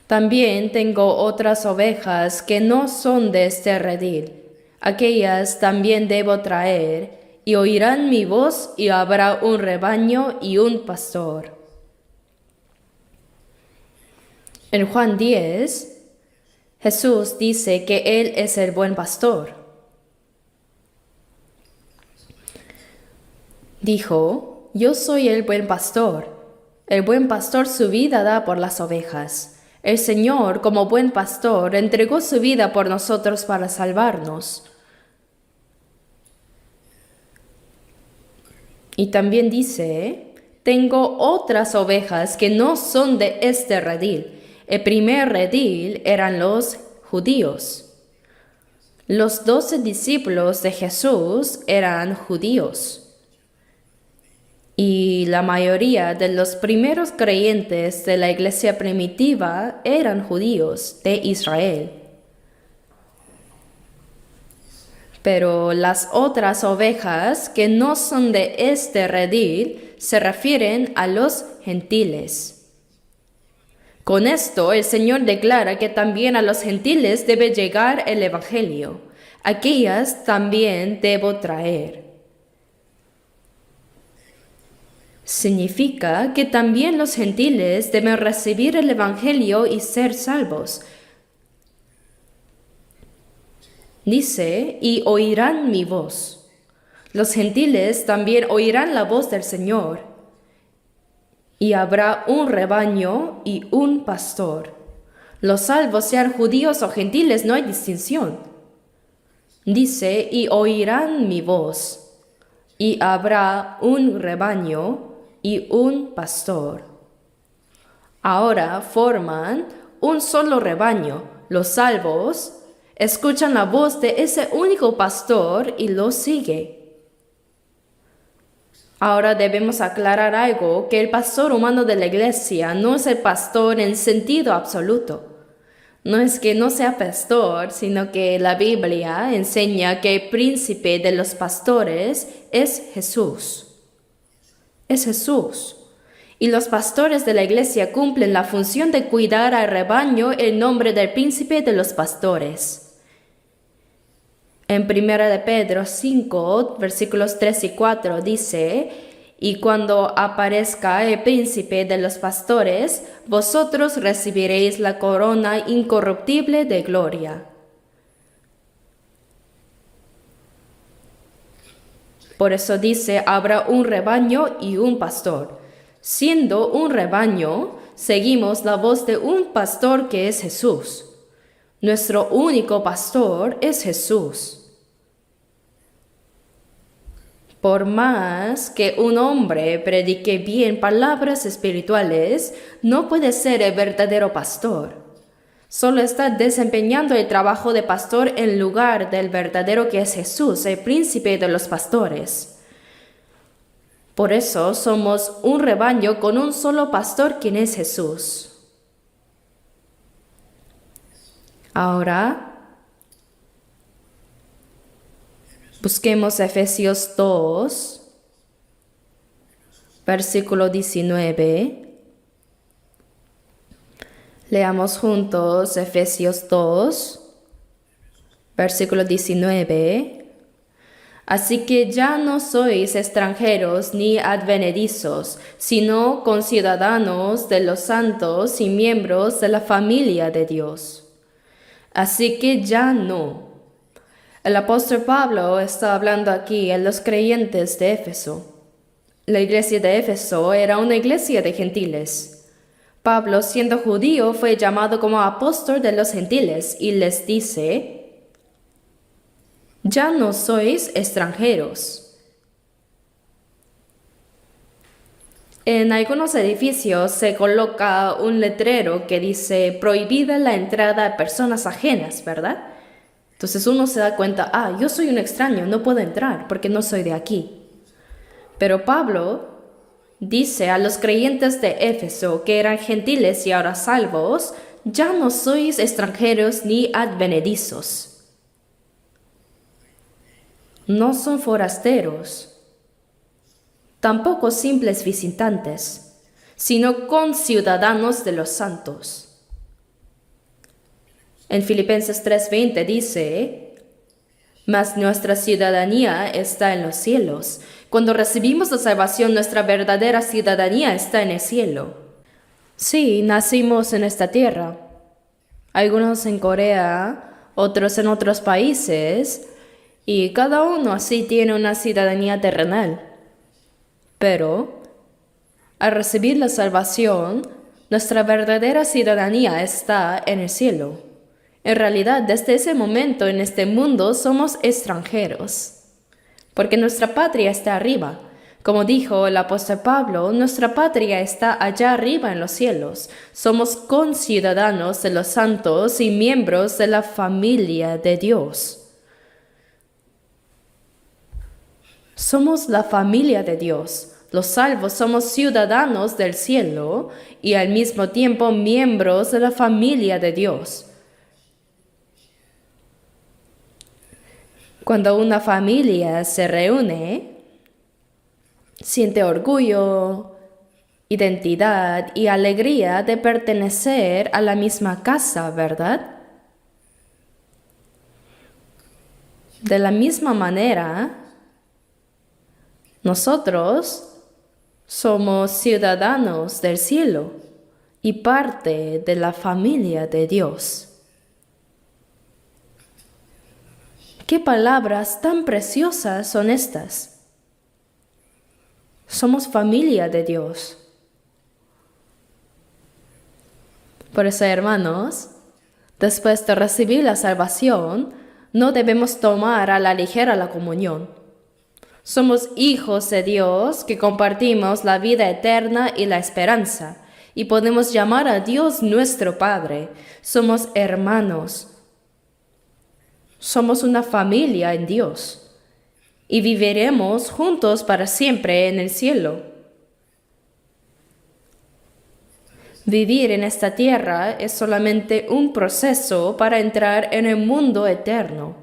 También tengo otras ovejas que no son de este redil. Aquellas también debo traer, y oirán mi voz, y habrá un rebaño y un pastor. En Juan 10, Jesús dice que Él es el buen pastor. Dijo, yo soy el buen pastor. El buen pastor su vida da por las ovejas. El Señor, como buen pastor, entregó su vida por nosotros para salvarnos. Y también dice, tengo otras ovejas que no son de este redil. El primer redil eran los judíos. Los 12 discípulos de Jesús eran judíos. Y la mayoría de los primeros creyentes de la iglesia primitiva eran judíos de Israel. Pero las otras ovejas que no son de este redil se refieren a los gentiles. Con esto, el Señor declara que también a los gentiles debe llegar el Evangelio. Aquellas también debo traer. Significa que también los gentiles deben recibir el Evangelio y ser salvos. Dice, y oirán mi voz. Los gentiles también oirán la voz del Señor. Y habrá un rebaño y un pastor. Los salvos, sean judíos o gentiles, no hay distinción. Dice, y oirán mi voz, y habrá un rebaño y un pastor. Ahora forman un solo rebaño. Los salvos escuchan la voz de ese único pastor y lo siguen. Ahora debemos aclarar algo, que el pastor humano de la iglesia no es el pastor en sentido absoluto. No es que no sea pastor, sino que la Biblia enseña que el príncipe de los pastores es Jesús. Es Jesús. Y los pastores de la iglesia cumplen la función de cuidar al rebaño en nombre del príncipe de los pastores. En 1 de Pedro 5, versículos 3 y 4 dice: y cuando aparezca el príncipe de los pastores, vosotros recibiréis la corona incorruptible de gloria. Por eso dice, habrá un rebaño y un pastor. Siendo un rebaño, seguimos la voz de un pastor que es Jesús. Nuestro único pastor es Jesús. Por más que un hombre predique bien palabras espirituales, no puede ser el verdadero pastor. Solo está desempeñando el trabajo de pastor en lugar del verdadero que es Jesús, el príncipe de los pastores. Por eso somos un rebaño con un solo pastor, quien es Jesús. Ahora, busquemos Efesios 2, versículo 19. Leamos juntos Efesios 2, versículo 19. Así que ya no sois extranjeros ni advenedizos, sino conciudadanos de los santos y miembros de la familia de Dios. Así que ya no. El apóstol Pablo está hablando aquí a los creyentes de Éfeso. La iglesia de Éfeso era una iglesia de gentiles. Pablo, siendo judío, fue llamado como apóstol de los gentiles y les dice: ya no sois extranjeros. En algunos edificios se coloca un letrero que dice prohibida la entrada a personas ajenas, ¿verdad? Entonces uno se da cuenta, yo soy un extraño, no puedo entrar porque no soy de aquí. Pero Pablo dice a los creyentes de Éfeso, que eran gentiles y ahora salvos, ya no sois extranjeros ni advenedizos. No son forasteros, tampoco simples visitantes, sino conciudadanos de los santos. En Filipenses 3:20 dice: mas nuestra ciudadanía está en los cielos. Cuando recibimos la salvación, nuestra verdadera ciudadanía está en el cielo. Sí, nacimos en esta tierra. Algunos en Corea, otros en otros países, y cada uno así tiene una ciudadanía terrenal. Pero, al recibir la salvación, nuestra verdadera ciudadanía está en el cielo. En realidad, desde ese momento en este mundo somos extranjeros, porque nuestra patria está arriba. Como dijo el apóstol Pablo, nuestra patria está allá arriba en los cielos. Somos conciudadanos de los santos y miembros de la familia de Dios. Somos la familia de Dios. Los salvos somos ciudadanos del cielo y al mismo tiempo miembros de la familia de Dios. Cuando una familia se reúne, siente orgullo, identidad y alegría de pertenecer a la misma casa, ¿verdad? De la misma manera, nosotros somos ciudadanos del cielo y parte de la familia de Dios. ¿Qué palabras tan preciosas son estas? Somos familia de Dios. Por eso, hermanos, después de recibir la salvación, no debemos tomar a la ligera la comunión. Somos hijos de Dios que compartimos la vida eterna y la esperanza, y podemos llamar a Dios nuestro Padre. Somos hermanos. Somos una familia en Dios y viviremos juntos para siempre en el cielo. Vivir en esta tierra es solamente un proceso para entrar en el mundo eterno.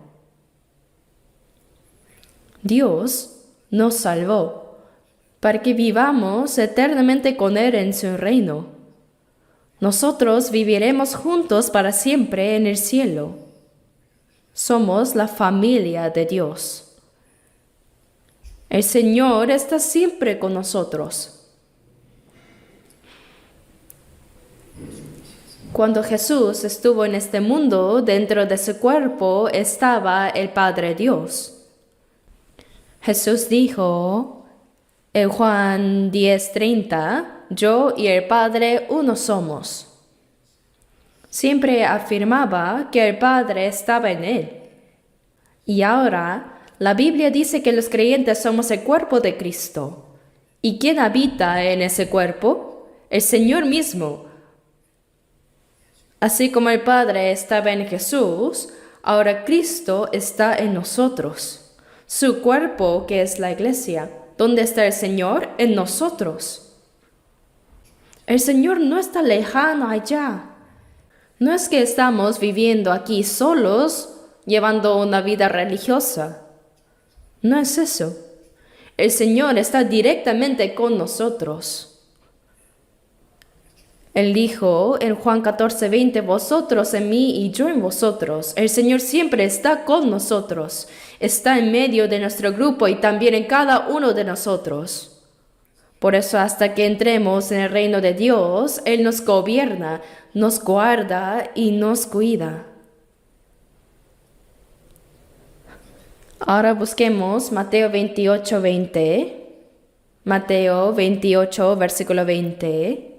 Dios nos salvó para que vivamos eternamente con Él en su reino. Nosotros viviremos juntos para siempre en el cielo. Somos la familia de Dios. El Señor está siempre con nosotros. Cuando Jesús estuvo en este mundo, dentro de su cuerpo estaba el Padre Dios. Jesús dijo en Juan 10:30, yo y el Padre uno somos. Siempre afirmaba que el Padre estaba en él. Y ahora, la Biblia dice que los creyentes somos el cuerpo de Cristo. ¿Y quién habita en ese cuerpo? El Señor mismo. Así como el Padre estaba en Jesús, ahora Cristo está en nosotros. Su cuerpo, que es la iglesia. ¿Dónde está el Señor? En nosotros. El Señor no está lejano allá. No es que estamos viviendo aquí solos, llevando una vida religiosa. No es eso. El Señor está directamente con nosotros. Él dijo en Juan 14:20, vosotros en mí y yo en vosotros. El Señor siempre está con nosotros. Está en medio de nuestro grupo y también en cada uno de nosotros. Por eso hasta que entremos en el reino de Dios, Él nos gobierna, nos guarda y nos cuida. Ahora busquemos Mateo 28:20. Mateo 28, versículo 20.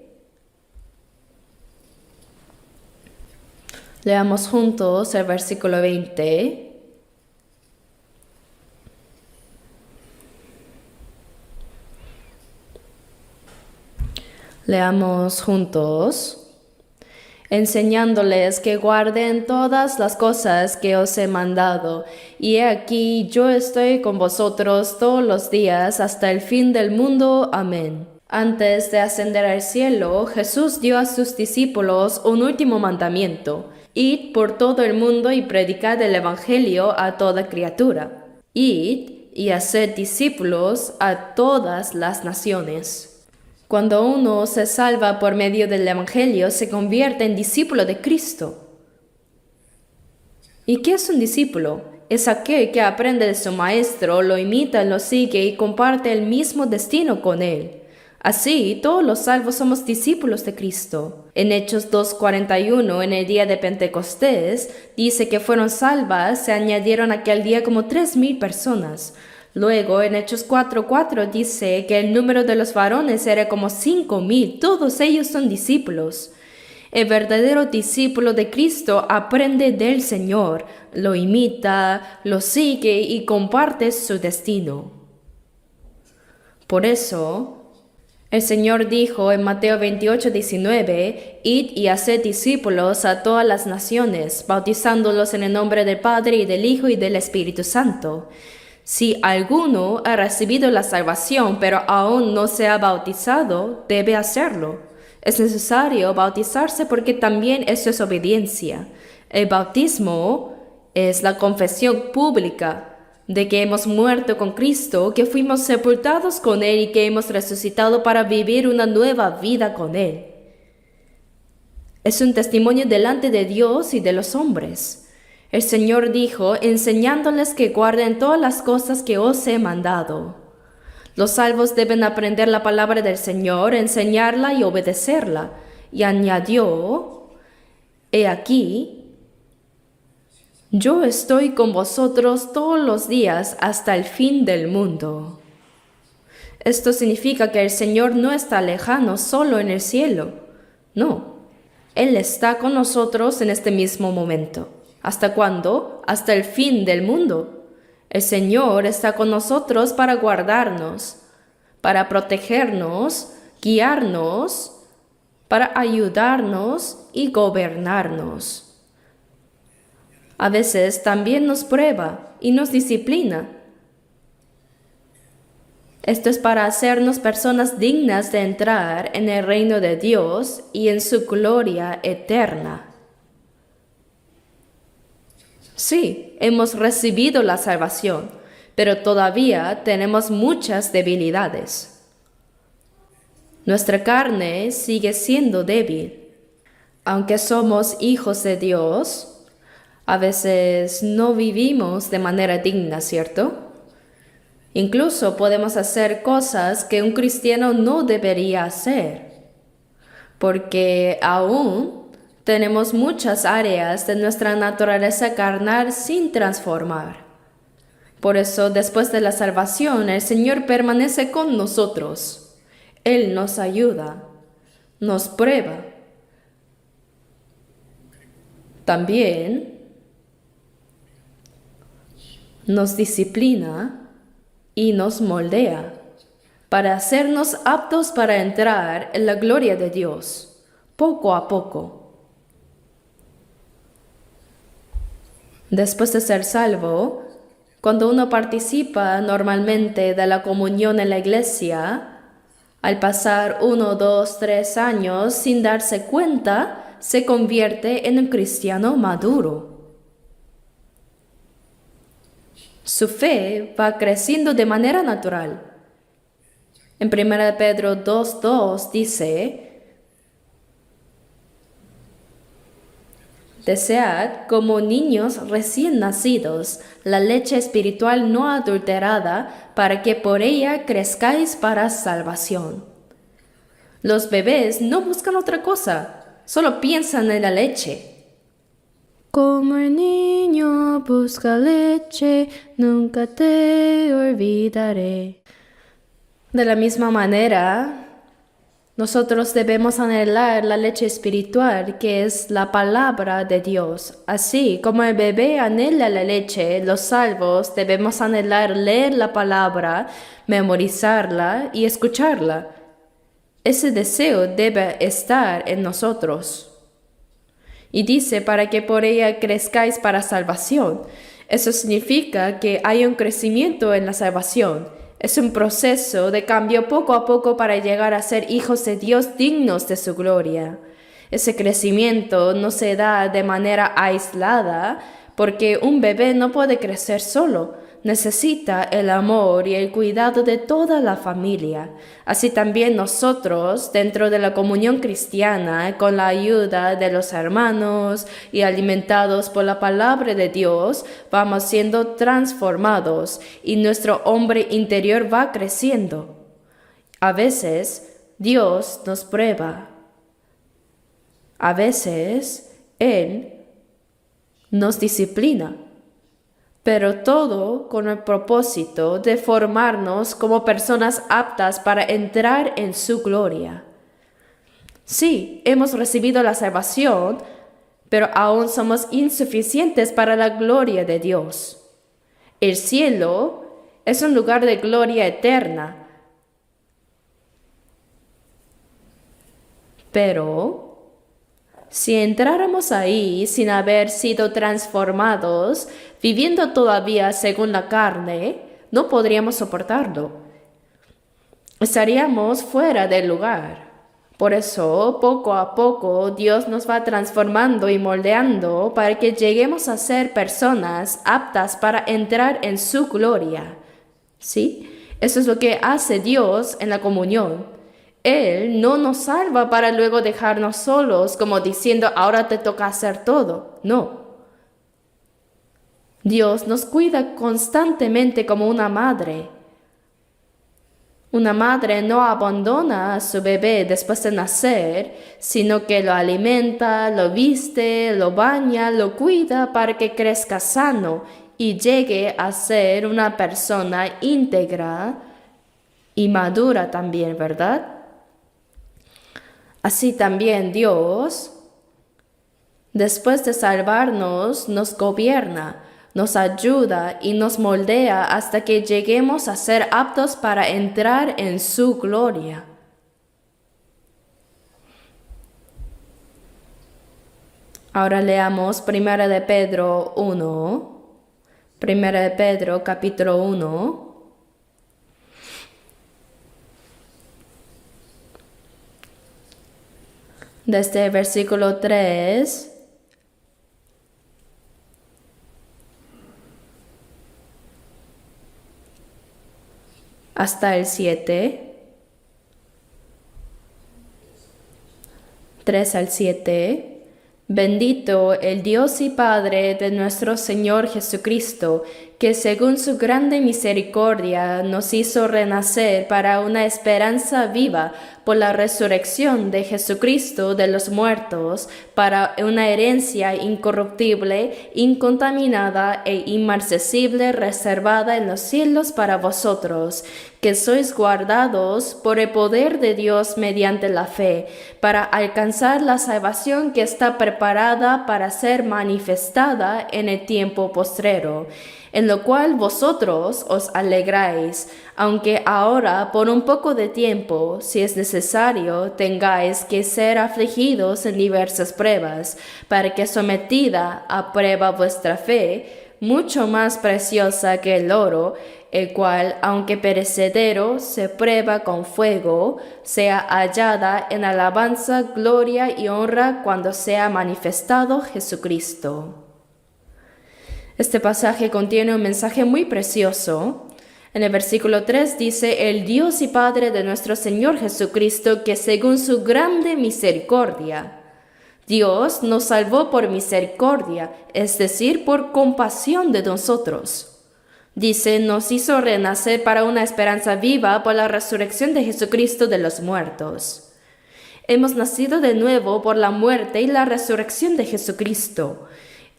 Leamos juntos el versículo 20. Leamos juntos. Enseñándoles que guarden todas las cosas que os he mandado. Y he aquí, yo estoy con vosotros todos los días hasta el fin del mundo. Amén. Antes de ascender al cielo, Jesús dio a sus discípulos un último mandamiento. Id por todo el mundo y predicad el Evangelio a toda criatura. Id y haced discípulos a todas las naciones. Cuando uno se salva por medio del Evangelio, se convierte en discípulo de Cristo. ¿Y qué es un discípulo? Es aquel que aprende de su maestro, lo imita, lo sigue y comparte el mismo destino con él. Así, todos los salvos somos discípulos de Cristo. En Hechos 2:41, en el día de Pentecostés, dice que fueron salvas, se añadieron aquel día como 3,000 personas. Luego, en Hechos 4:4 dice que el número de los varones era como 5,000. Todos ellos son discípulos. El verdadero discípulo de Cristo aprende del Señor, lo imita, lo sigue y comparte su destino. Por eso, el Señor dijo en Mateo 28:19, id y haced discípulos a todas las naciones, bautizándolos en el nombre del Padre y del Hijo y del Espíritu Santo. Si alguno ha recibido la salvación, pero aún no se ha bautizado, debe hacerlo. Es necesario bautizarse porque también eso es obediencia. El bautismo es la confesión pública de que hemos muerto con Cristo, que fuimos sepultados con Él y que hemos resucitado para vivir una nueva vida con Él. Es un testimonio delante de Dios y de los hombres. El Señor dijo, enseñándoles que guarden todas las cosas que os he mandado. Los salvos deben aprender la palabra del Señor, enseñarla y obedecerla. Y añadió, he aquí, yo estoy con vosotros todos los días hasta el fin del mundo. Esto significa que el Señor no está lejano solo en el cielo. No, Él está con nosotros en este mismo momento. ¿Hasta cuándo? Hasta el fin del mundo. El Señor está con nosotros para guardarnos, para protegernos, guiarnos, para ayudarnos y gobernarnos. A veces también nos prueba y nos disciplina. Esto es para hacernos personas dignas de entrar en el reino de Dios y en su gloria eterna. Sí, hemos recibido la salvación, pero todavía tenemos muchas debilidades. Nuestra carne sigue siendo débil. Aunque somos hijos de Dios, a veces no vivimos de manera digna, ¿cierto? Incluso podemos hacer cosas que un cristiano no debería hacer, porque aún tenemos muchas áreas de nuestra naturaleza carnal sin transformar. Por eso, después de la salvación, el Señor permanece con nosotros. Él nos ayuda, nos prueba. También nos disciplina y nos moldea para hacernos aptos para entrar en la gloria de Dios, poco a poco. Después de ser salvo, cuando uno participa normalmente de la comunión en la iglesia, al pasar 1, 2, 3 años sin darse cuenta, se convierte en un cristiano maduro. Su fe va creciendo de manera natural. En 1 Pedro 2:2 dice: Desead como niños recién nacidos la leche espiritual no adulterada, para que por ella crezcáis para salvación. Los bebés no buscan otra cosa, solo piensan en la leche. Como el niño busca leche, nunca te olvidaré. De la misma manera, nosotros debemos anhelar la leche espiritual, que es la palabra de Dios. Así como el bebé anhela la leche, los salvos debemos anhelar leer la palabra, memorizarla y escucharla. Ese deseo debe estar en nosotros. Y dice, para que por ella crezcáis para salvación. Eso significa que hay un crecimiento en la salvación. Es un proceso de cambio poco a poco para llegar a ser hijos de Dios dignos de su gloria. Ese crecimiento no se da de manera aislada, porque un bebé no puede crecer solo. Necesita el amor y el cuidado de toda la familia. Así también nosotros, dentro de la comunión cristiana, con la ayuda de los hermanos y alimentados por la palabra de Dios, vamos siendo transformados y nuestro hombre interior va creciendo. A veces Dios nos prueba. A veces Él nos disciplina. Pero todo con el propósito de formarnos como personas aptas para entrar en su gloria. Sí, hemos recibido la salvación, pero aún somos insuficientes para la gloria de Dios. El cielo es un lugar de gloria eterna. Pero si entráramos ahí sin haber sido transformados, viviendo todavía según la carne, no podríamos soportarlo. Estaríamos fuera del lugar. Por eso, poco a poco, Dios nos va transformando y moldeando para que lleguemos a ser personas aptas para entrar en su gloria. ¿Sí? Eso es lo que hace Dios en la comunión. Él no nos salva para luego dejarnos solos, como diciendo, ahora te toca hacer todo. No. Dios nos cuida constantemente como una madre. Una madre no abandona a su bebé después de nacer, sino que lo alimenta, lo viste, lo baña, lo cuida para que crezca sano y llegue a ser una persona íntegra y madura también, ¿verdad? Así también Dios, después de salvarnos, nos gobierna, nos ayuda y nos moldea hasta que lleguemos a ser aptos para entrar en su gloria. Ahora leamos 1 de Pedro 1, 1 de Pedro capítulo 1. Desde el versículo 3 hasta el 7, 3 al 7. Bendito el Dios y Padre de nuestro Señor Jesucristo, que según su grande misericordia nos hizo renacer para una esperanza viva por la resurrección de Jesucristo de los muertos, para una herencia incorruptible, incontaminada e inmarcesible reservada en los cielos para vosotros, que sois guardados por el poder de Dios mediante la fe, para alcanzar la salvación que está preparada para ser manifestada en el tiempo postrero, en lo cual vosotros os alegráis, aunque ahora por un poco de tiempo, si es necesario, tengáis que ser afligidos en diversas pruebas, para que sometida a prueba vuestra fe, mucho más preciosa que el oro, el cual, aunque perecedero, se prueba con fuego, sea hallada en alabanza, gloria y honra cuando sea manifestado Jesucristo. Este pasaje contiene un mensaje muy precioso. En el versículo 3 dice, el Dios y Padre de nuestro Señor Jesucristo, que según su grande misericordia, Dios nos salvó por misericordia, es decir, por compasión de nosotros. Dice, nos hizo renacer para una esperanza viva por la resurrección de Jesucristo de los muertos. Hemos nacido de nuevo por la muerte y la resurrección de Jesucristo.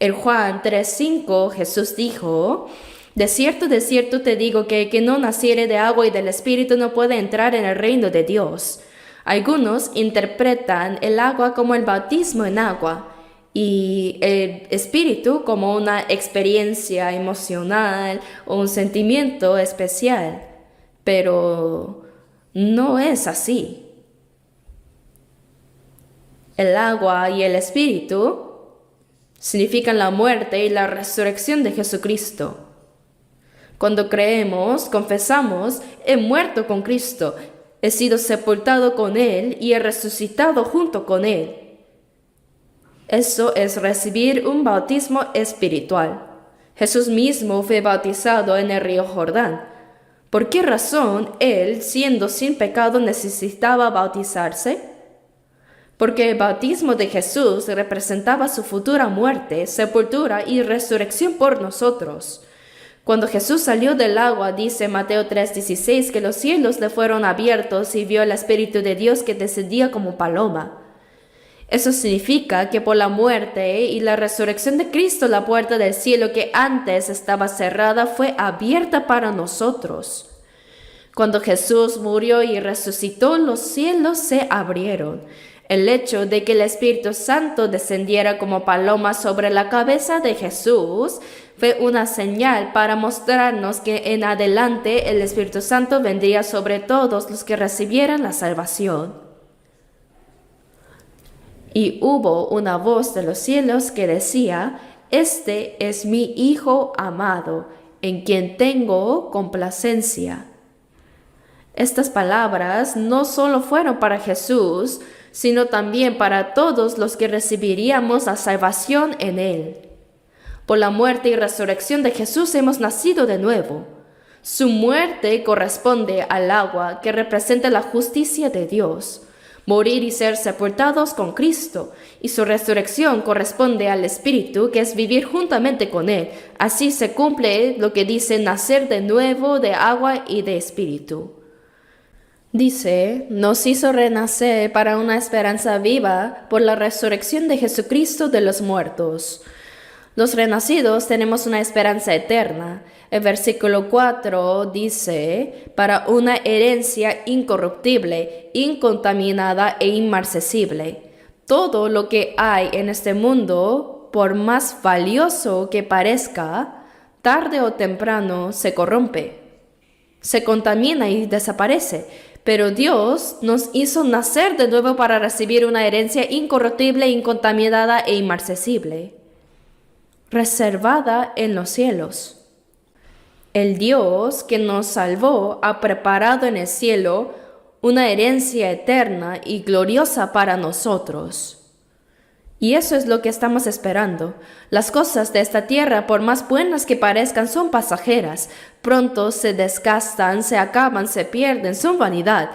En Juan 3:5 Jesús dijo, de cierto te digo que el que no naciere de agua y del Espíritu no puede entrar en el reino de Dios. Algunos interpretan el agua como el bautismo en agua y el Espíritu como una experiencia emocional o un sentimiento especial, pero no es así. El agua y el Espíritu significan la muerte y la resurrección de Jesucristo. Cuando creemos, confesamos, he muerto con Cristo, he sido sepultado con Él y he resucitado junto con Él. Eso es recibir un bautismo espiritual. Jesús mismo fue bautizado en el río Jordán. ¿Por qué razón Él, siendo sin pecado, necesitaba bautizarse? Porque el bautismo de Jesús representaba su futura muerte, sepultura y resurrección por nosotros. Cuando Jesús salió del agua, dice Mateo 3:16, que los cielos le fueron abiertos y vio el Espíritu de Dios que descendía como paloma. Eso significa que por la muerte y la resurrección de Cristo, la puerta del cielo que antes estaba cerrada fue abierta para nosotros. Cuando Jesús murió y resucitó, los cielos se abrieron. El hecho de que el Espíritu Santo descendiera como paloma sobre la cabeza de Jesús fue una señal para mostrarnos que en adelante el Espíritu Santo vendría sobre todos los que recibieran la salvación. Y hubo una voz de los cielos que decía, este es mi Hijo amado, en quien tengo complacencia. Estas palabras no solo fueron para Jesús, sino también para todos los que recibiríamos la salvación en Él. Por la muerte y resurrección de Jesús hemos nacido de nuevo. Su muerte corresponde al agua, que representa la justicia de Dios, morir y ser sepultados con Cristo, y su resurrección corresponde al Espíritu, que es vivir juntamente con Él. Así se cumple lo que dice nacer de nuevo de agua y de Espíritu. Dice, nos hizo renacer para una esperanza viva por la resurrección de Jesucristo de los muertos. Los renacidos tenemos una esperanza eterna. El versículo 4 dice, para una herencia incorruptible, incontaminada e inmarcesible. Todo lo que hay en este mundo, por más valioso que parezca, tarde o temprano se corrompe, se contamina y desaparece. Pero Dios nos hizo nacer de nuevo para recibir una herencia incorruptible, incontaminada e inmarcesible, reservada en los cielos. El Dios que nos salvó ha preparado en el cielo una herencia eterna y gloriosa para nosotros. Y eso es lo que estamos esperando. Las cosas de esta tierra, por más buenas que parezcan, son pasajeras. Pronto se desgastan, se acaban, se pierden, son vanidad.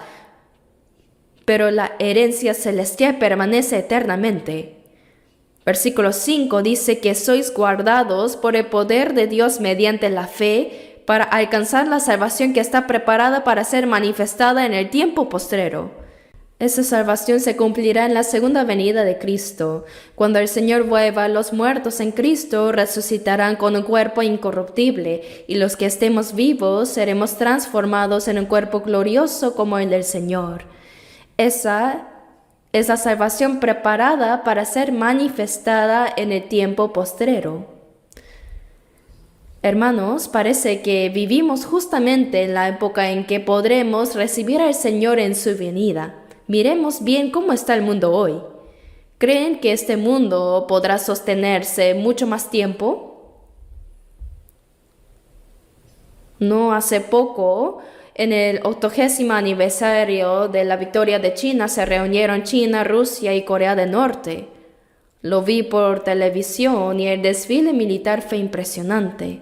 Pero la herencia celestial permanece eternamente. Versículo 5 dice que sois guardados por el poder de Dios mediante la fe para alcanzar la salvación que está preparada para ser manifestada en el tiempo postrero. Esa salvación se cumplirá en la segunda venida de Cristo. Cuando el Señor vuelva, los muertos en Cristo resucitarán con un cuerpo incorruptible, y los que estemos vivos seremos transformados en un cuerpo glorioso como el del Señor. Esa es la salvación preparada para ser manifestada en el tiempo postrero. Hermanos, parece que vivimos justamente en la época en que podremos recibir al Señor en su venida. Miremos bien cómo está el mundo hoy. ¿Creen que este mundo podrá sostenerse mucho más tiempo? No hace poco, en el 80º aniversario de la victoria de China, se reunieron China, Rusia y Corea del Norte. Lo vi por televisión y el desfile militar fue impresionante.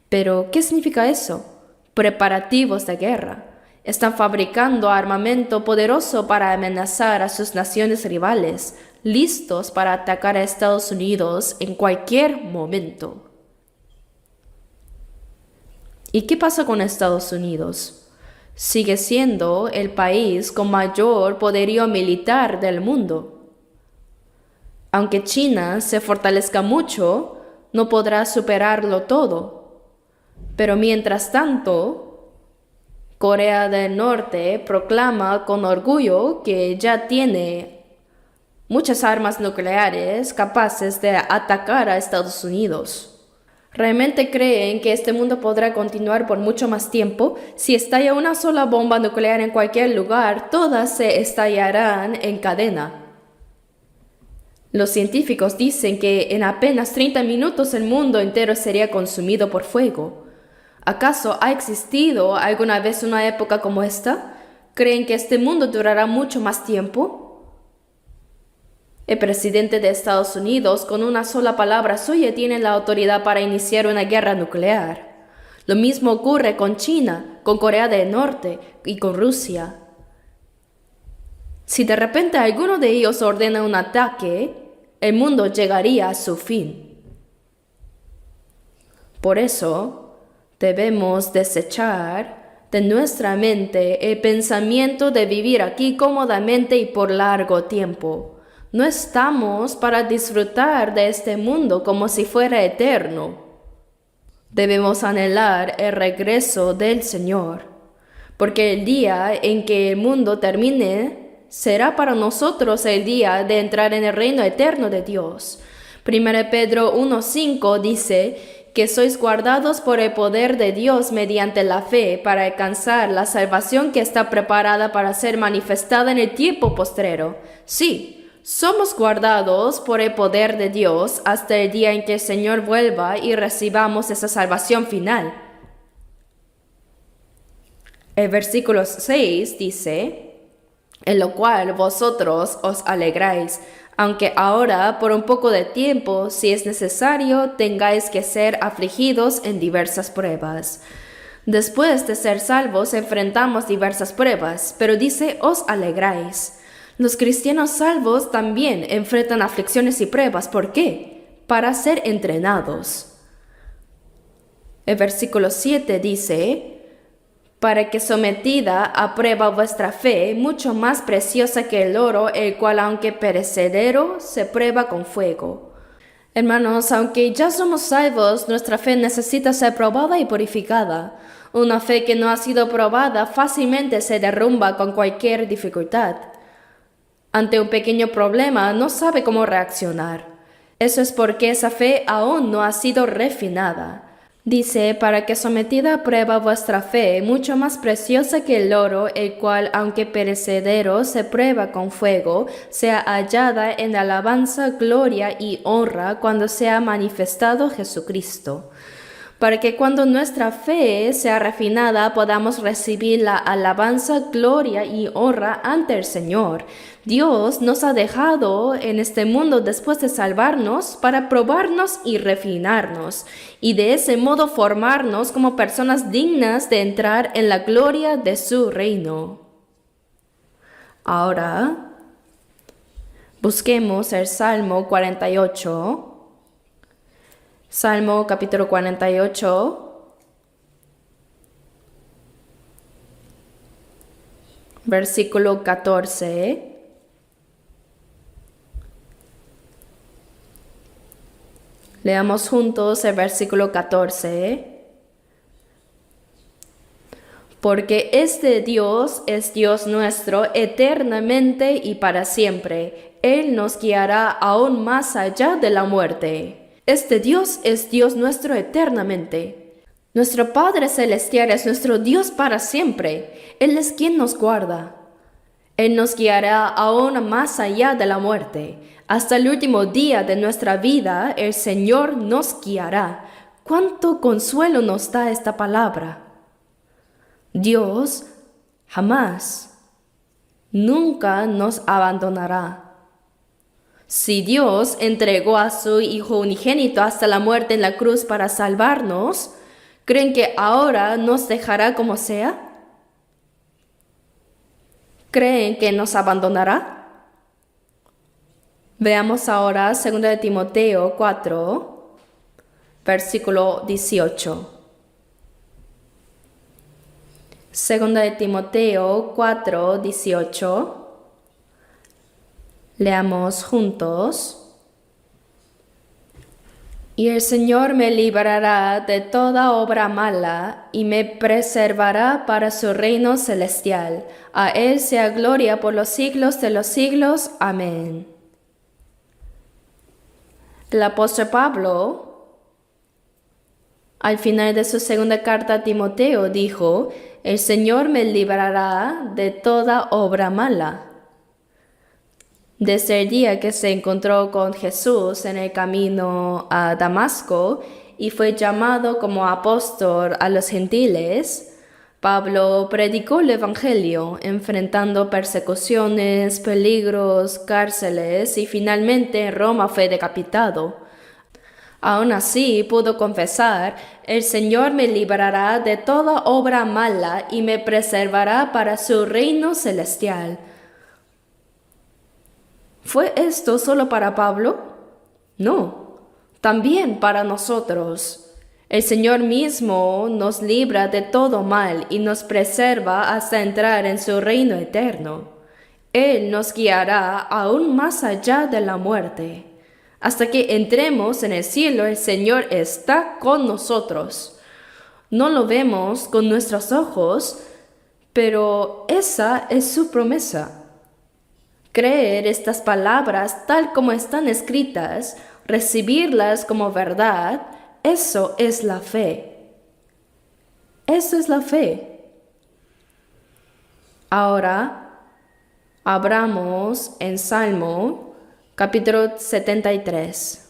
Pero, ¿qué significa eso? Preparativos de guerra. Están fabricando armamento poderoso para amenazar a sus naciones rivales, listos para atacar a Estados Unidos en cualquier momento. ¿Y qué pasa con Estados Unidos? Sigue siendo el país con mayor poderío militar del mundo. Aunque China se fortalezca mucho, no podrá superarlo todo. Pero mientras tanto, Corea del Norte proclama con orgullo que ya tiene muchas armas nucleares capaces de atacar a Estados Unidos. ¿Realmente creen que este mundo podrá continuar por mucho más tiempo? Si estalla una sola bomba nuclear en cualquier lugar, todas se estallarán en cadena. Los científicos dicen que en apenas 30 minutos el mundo entero sería consumido por fuego. ¿Acaso ha existido alguna vez una época como esta? ¿Creen que este mundo durará mucho más tiempo? El presidente de Estados Unidos, con una sola palabra suya, tiene la autoridad para iniciar una guerra nuclear. Lo mismo ocurre con China, con Corea del Norte y con Rusia. Si de repente alguno de ellos ordena un ataque, el mundo llegaría a su fin. Por eso, debemos desechar de nuestra mente el pensamiento de vivir aquí cómodamente y por largo tiempo. No estamos para disfrutar de este mundo como si fuera eterno. Debemos anhelar el regreso del Señor, porque el día en que el mundo termine será para nosotros el día de entrar en el reino eterno de Dios. 1 Pedro 1:5 dice que sois guardados por el poder de Dios mediante la fe para alcanzar la salvación que está preparada para ser manifestada en el tiempo postrero. Sí, somos guardados por el poder de Dios hasta el día en que el Señor vuelva y recibamos esa salvación final. El versículo 6 dice, en lo cual vosotros os alegráis, aunque ahora, por un poco de tiempo, si es necesario, tengáis que ser afligidos en diversas pruebas. Después de ser salvos, enfrentamos diversas pruebas, pero dice, os alegráis. Los cristianos salvos también enfrentan aflicciones y pruebas. ¿Por qué? Para ser entrenados. El versículo 7 dice, para que sometida a prueba vuestra fe, mucho más preciosa que el oro, el cual aunque perecedero, se prueba con fuego. Hermanos, aunque ya somos salvos, nuestra fe necesita ser probada y purificada. Una fe que no ha sido probada fácilmente se derrumba con cualquier dificultad. Ante un pequeño problema no sabe cómo reaccionar. Eso es porque esa fe aún no ha sido refinada. Dice, para que sometida a prueba vuestra fe, mucho más preciosa que el oro, el cual, aunque perecedero, se prueba con fuego, sea hallada en alabanza, gloria y honra cuando sea manifestado Jesucristo. para que cuando nuestra fe sea refinada podamos recibir la alabanza, gloria y honra ante el Señor. Dios nos ha dejado en este mundo después de salvarnos para probarnos y refinarnos, y de ese modo formarnos como personas dignas de entrar en la gloria de su reino. Ahora, busquemos el Salmo 48. Salmo capítulo 48, versículo 14. Leamos juntos el versículo 14. Porque este Dios es Dios nuestro eternamente y para siempre. Él nos guiará aún más allá de la muerte. Este Dios es Dios nuestro eternamente. Nuestro Padre Celestial es nuestro Dios para siempre. Él es quien nos guarda. Él nos guiará aún más allá de la muerte. Hasta el último día de nuestra vida, el Señor nos guiará. ¿Cuánto consuelo nos da esta palabra? Dios jamás, nunca nos abandonará. Si Dios entregó a su Hijo unigénito hasta la muerte en la cruz para salvarnos, ¿creen que ahora nos dejará como sea? ¿Creen que nos abandonará? Veamos ahora 2 de Timoteo 4, versículo 18. 2 de Timoteo 4, 18. Leamos juntos. Y el Señor me librará de toda obra mala y me preservará para su reino celestial. A Él sea gloria por los siglos de los siglos. Amén. El apóstol Pablo, al final de su segunda carta a Timoteo, dijo: el Señor me librará de toda obra mala. Desde el día que se encontró con Jesús en el camino a Damasco y fue llamado como apóstol a los gentiles, Pablo predicó el Evangelio, enfrentando persecuciones, peligros, cárceles y finalmente en Roma fue decapitado. Aún así pudo confesar: el Señor me librará de toda obra mala y me preservará para su reino celestial. ¿Fue esto solo para Pablo? No, también para nosotros. El Señor mismo nos libra de todo mal y nos preserva hasta entrar en su reino eterno. Él nos guiará aún más allá de la muerte. Hasta que entremos en el cielo, el Señor está con nosotros. No lo vemos con nuestros ojos, pero esa es su promesa. Creer estas palabras tal como están escritas, recibirlas como verdad, eso es la fe. Eso es la fe. Ahora, abramos en Salmo, capítulo 73.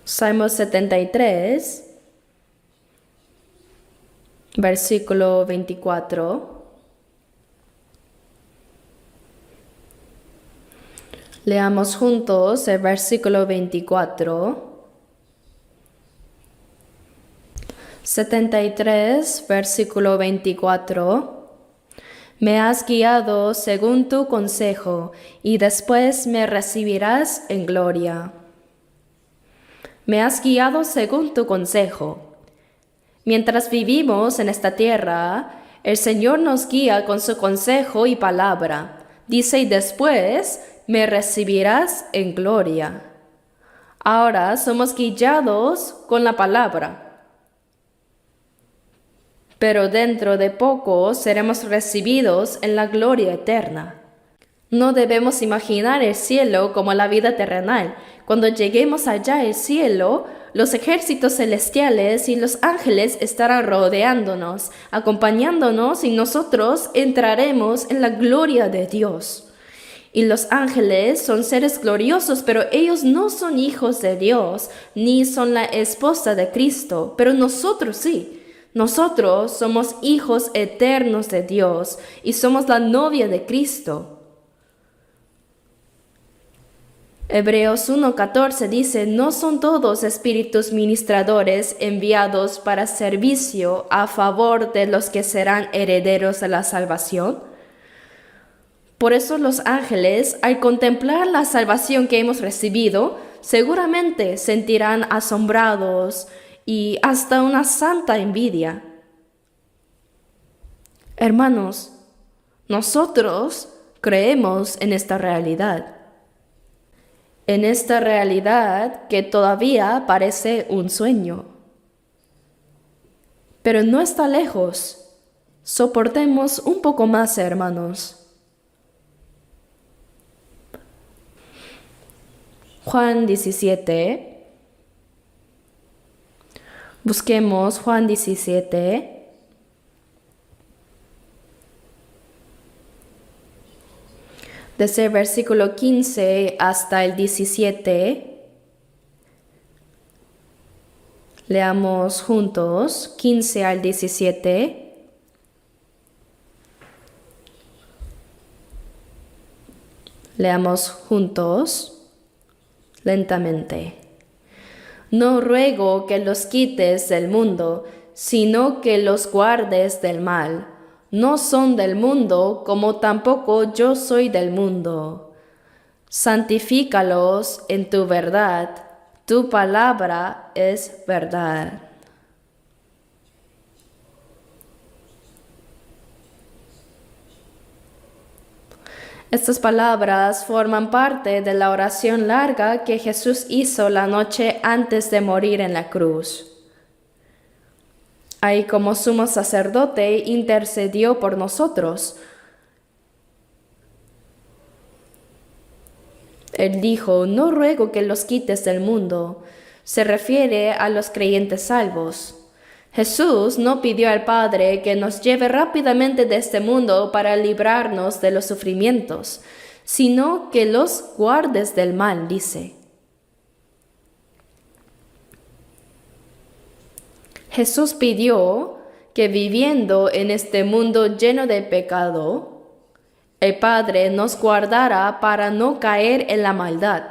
Salmo 73, versículo 24. Leamos juntos el versículo 24. 73, versículo 24. Me has guiado según tu consejo, y después me recibirás en gloria. Me has guiado según tu consejo. Mientras vivimos en esta tierra, el Señor nos guía con su consejo y palabra. Dice: y después me recibirás en gloria. Ahora somos guiados con la palabra, pero dentro de poco seremos recibidos en la gloria eterna. No debemos imaginar el cielo como la vida terrenal. Cuando lleguemos allá al cielo, los ejércitos celestiales y los ángeles estarán rodeándonos, acompañándonos y nosotros entraremos en la gloria de Dios. Y los ángeles son seres gloriosos, pero ellos no son hijos de Dios, ni son la esposa de Cristo, pero nosotros sí. Nosotros somos hijos eternos de Dios y somos la novia de Cristo. Hebreos 1:14 dice, ¿no son todos espíritus ministradores enviados para servicio a favor de los que serán herederos de la salvación? Por eso los ángeles, al contemplar la salvación que hemos recibido, seguramente sentirán asombrados y hasta una santa envidia. Hermanos, nosotros creemos en esta realidad. En esta realidad que todavía parece un sueño. Pero no está lejos. Soportemos un poco más, hermanos. Juan 17. Busquemos Juan 17. Desde el versículo 15 hasta el 17, leamos juntos, 15 al 17. Leamos juntos, lentamente. No ruego que los quites del mundo, sino que los guardes del mal. No son del mundo, como tampoco yo soy del mundo. Santifícalos en tu verdad, tu palabra es verdad. Estas palabras forman parte de la oración larga que Jesús hizo la noche antes de morir en la cruz. Ahí como sumo sacerdote intercedió por nosotros. Él dijo, no ruego que los quites del mundo. Se refiere a los creyentes salvos. Jesús no pidió al Padre que nos lleve rápidamente de este mundo para librarnos de los sufrimientos, sino que los guardes del mal, dice. Jesús pidió que viviendo en este mundo lleno de pecado, el Padre nos guardara para no caer en la maldad.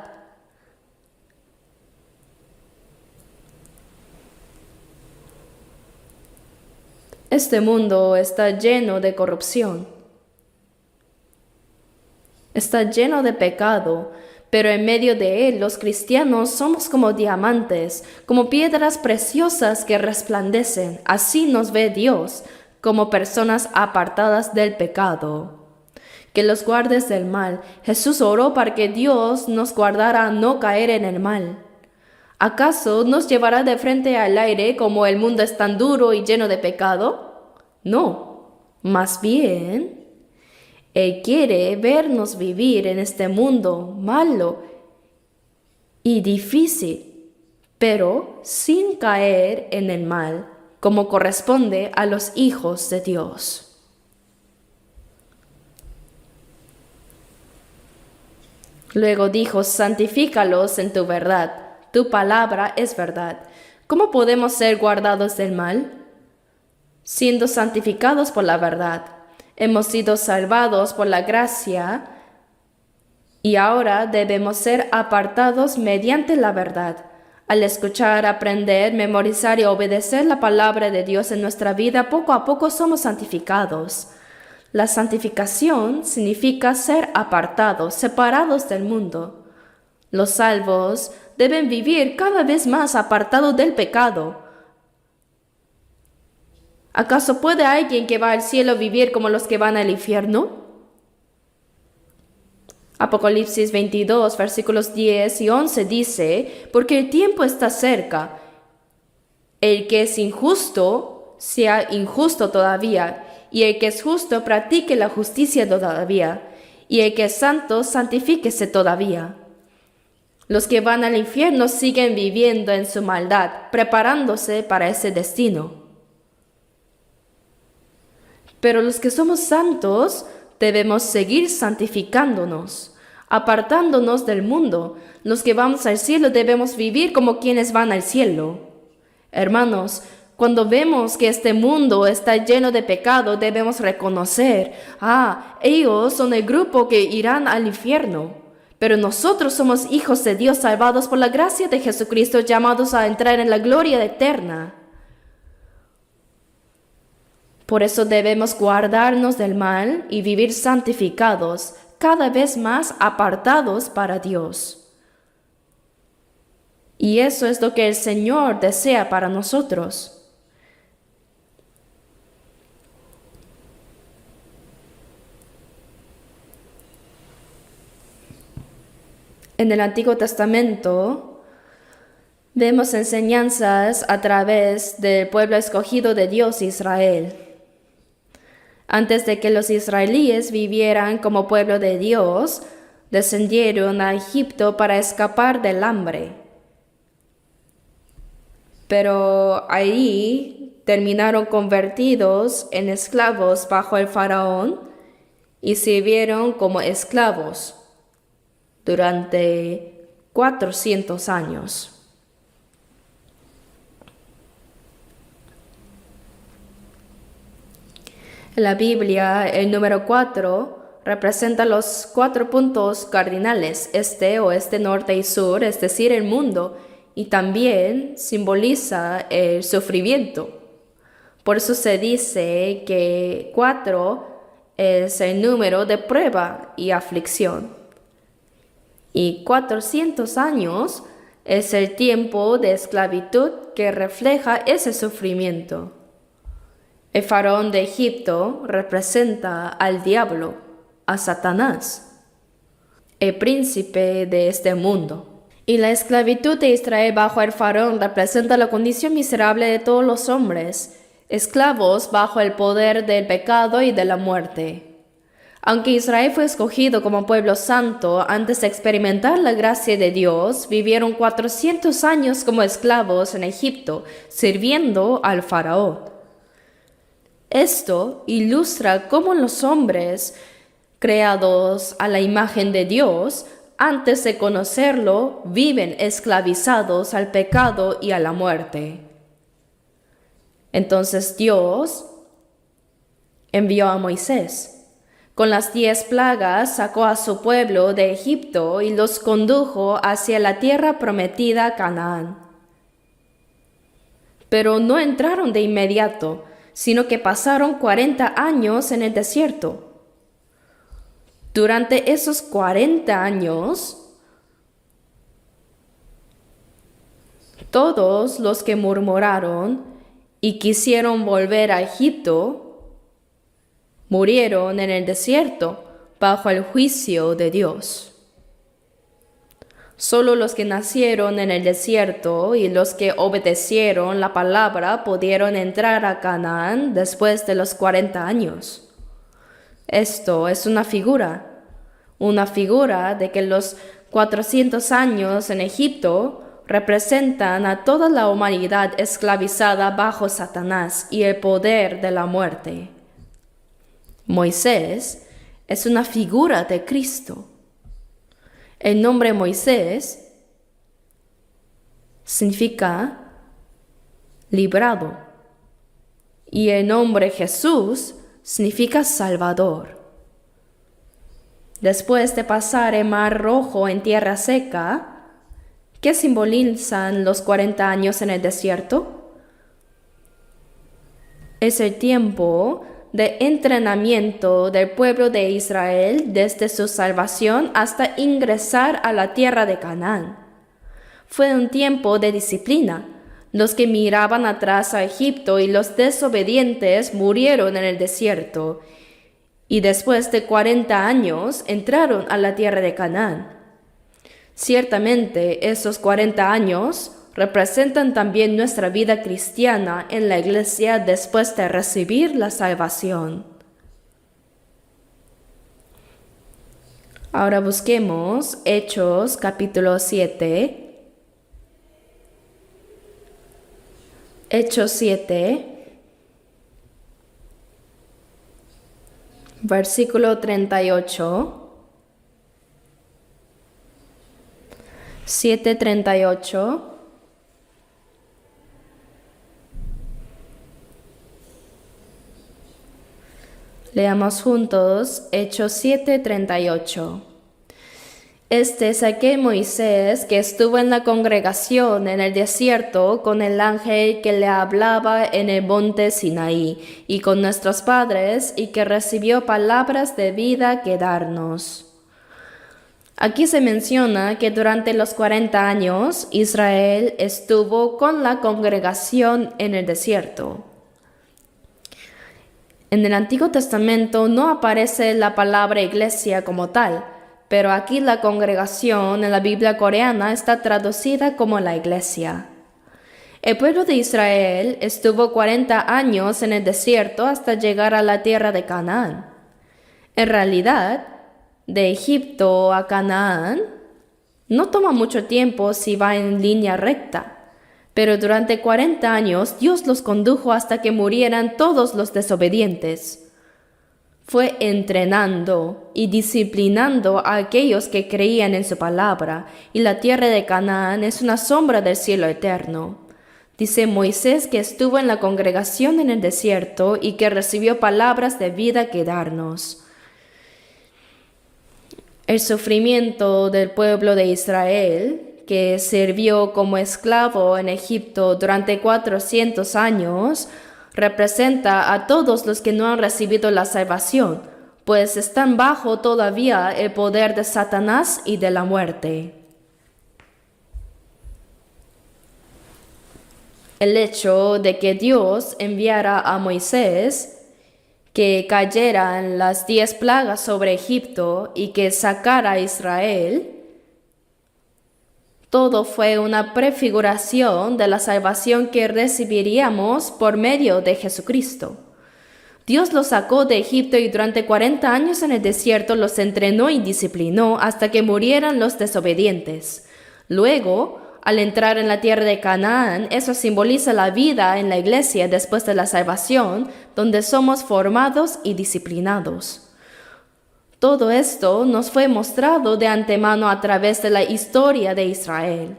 Este mundo está lleno de corrupción, está lleno de pecado, pero en medio de él los cristianos somos como diamantes, como piedras preciosas que resplandecen. Así nos ve Dios, como personas apartadas del pecado. Que los guardes del mal. Jesús oró para que Dios nos guardara a no caer en el mal. ¿Acaso nos llevará de frente al aire como el mundo es tan duro y lleno de pecado? No, más bien Él quiere vernos vivir en este mundo malo y difícil, pero sin caer en el mal, como corresponde a los hijos de Dios. Luego dijo, santifícalos en tu verdad, tu palabra es verdad. ¿Cómo podemos ser guardados del mal? Siendo santificados por la verdad. Hemos sido salvados por la gracia y ahora debemos ser apartados mediante la verdad. Al escuchar, aprender, memorizar y obedecer la palabra de Dios en nuestra vida, poco a poco somos santificados. La santificación significa ser apartados, separados del mundo. Los salvos deben vivir cada vez más apartados del pecado. ¿Acaso puede alguien que va al cielo vivir como los que van al infierno? Apocalipsis 22, versículos 10 y 11 dice, porque el tiempo está cerca. El que es injusto sea injusto todavía, y el que es justo practique la justicia todavía. y el que es santo, santifíquese todavía. Los que van al infierno siguen viviendo en su maldad, preparándose para ese destino. Pero los que somos santos debemos seguir santificándonos, apartándonos del mundo. Los que vamos al cielo debemos vivir como quienes van al cielo. Hermanos, cuando vemos que este mundo está lleno de pecado, debemos reconocer, ellos son el grupo que irán al infierno. Pero nosotros somos hijos de Dios salvados por la gracia de Jesucristo, llamados a entrar en la gloria eterna. Por eso debemos guardarnos del mal y vivir santificados, cada vez más apartados para Dios. Y eso es lo que el Señor desea para nosotros. En el Antiguo Testamento vemos enseñanzas a través del pueblo escogido de Dios, Israel. Antes de que los israelíes vivieran como pueblo de Dios, descendieron a Egipto para escapar del hambre. Pero ahí terminaron convertidos en esclavos bajo el faraón y sirvieron como esclavos durante 400 años. En la Biblia, el número 4 representa los 4 puntos cardinales, este, oeste, norte y sur, es decir, el mundo, y también simboliza el sufrimiento. Por eso se dice que 4 es el número de prueba y aflicción. Y 400 años es el tiempo de esclavitud que refleja ese sufrimiento. El faraón de Egipto representa al diablo, a Satanás, el príncipe de este mundo. Y la esclavitud de Israel bajo el faraón representa la condición miserable de todos los hombres, esclavos bajo el poder del pecado y de la muerte. Aunque Israel fue escogido como pueblo santo antes de experimentar la gracia de Dios, vivieron 400 años como esclavos en Egipto, sirviendo al faraón. Esto ilustra cómo los hombres, creados a la imagen de Dios, antes de conocerlo, viven esclavizados al pecado y a la muerte. Entonces Dios envió a Moisés. Con las 10 plagas sacó a su pueblo de Egipto y los condujo hacia la tierra prometida Canaán. Pero no entraron de inmediato, sino que pasaron 40 años en el desierto. Durante esos 40 años, todos los que murmuraron y quisieron volver a Egipto, murieron en el desierto bajo el juicio de Dios. Solo los que nacieron en el desierto y los que obedecieron la palabra pudieron entrar a Canaán después de los 40 años. Esto es una figura de que los 400 años en Egipto representan a toda la humanidad esclavizada bajo Satanás y el poder de la muerte. Moisés es una figura de Cristo. El nombre Moisés significa librado y el nombre Jesús significa Salvador. Después de pasar el Mar Rojo en tierra seca, ¿qué simbolizan los 40 años en el desierto? Es el tiempo de entrenamiento del pueblo de Israel desde su salvación hasta ingresar a la tierra de Canaán. Fue un tiempo de disciplina. Los que miraban atrás a Egipto y los desobedientes murieron en el desierto, y después de 40 años entraron a la tierra de Canaán. Ciertamente, esos 40 años representan también nuestra vida cristiana en la iglesia después de recibir la salvación. Ahora busquemos Hechos capítulo 7. Hechos 7, versículo 38. 7:38. Leamos juntos Hechos 7:38. Este es aquel Moisés que estuvo en la congregación en el desierto con el ángel que le hablaba en el monte Sinaí y con nuestros padres y que recibió palabras de vida que darnos. Aquí se menciona que durante los 40 años Israel estuvo con la congregación en el desierto. En el Antiguo Testamento no aparece la palabra iglesia como tal, pero aquí la congregación en la Biblia coreana está traducida como la iglesia. El pueblo de Israel estuvo 40 años en el desierto hasta llegar a la tierra de Canaán. En realidad, de Egipto a Canaán no toma mucho tiempo si va en línea recta, pero durante 40 años Dios los condujo hasta que murieran todos los desobedientes. Fue entrenando y disciplinando a aquellos que creían en su palabra, y la tierra de Canaán es una sombra del cielo eterno. Dice Moisés que estuvo en la congregación en el desierto y que recibió palabras de vida que darnos. El sufrimiento del pueblo de Israel, que sirvió como esclavo en Egipto durante 400 años, representa a todos los que no han recibido la salvación, pues están bajo todavía el poder de Satanás y de la muerte. El hecho de que Dios enviara a Moisés, que cayeran las 10 plagas sobre Egipto y que sacara a Israel, todo fue una prefiguración de la salvación que recibiríamos por medio de Jesucristo. Dios los sacó de Egipto y durante 40 años en el desierto los entrenó y disciplinó hasta que murieran los desobedientes. Luego, al entrar en la tierra de Canaán, eso simboliza la vida en la iglesia después de la salvación, donde somos formados y disciplinados. Todo esto nos fue mostrado de antemano a través de la historia de Israel.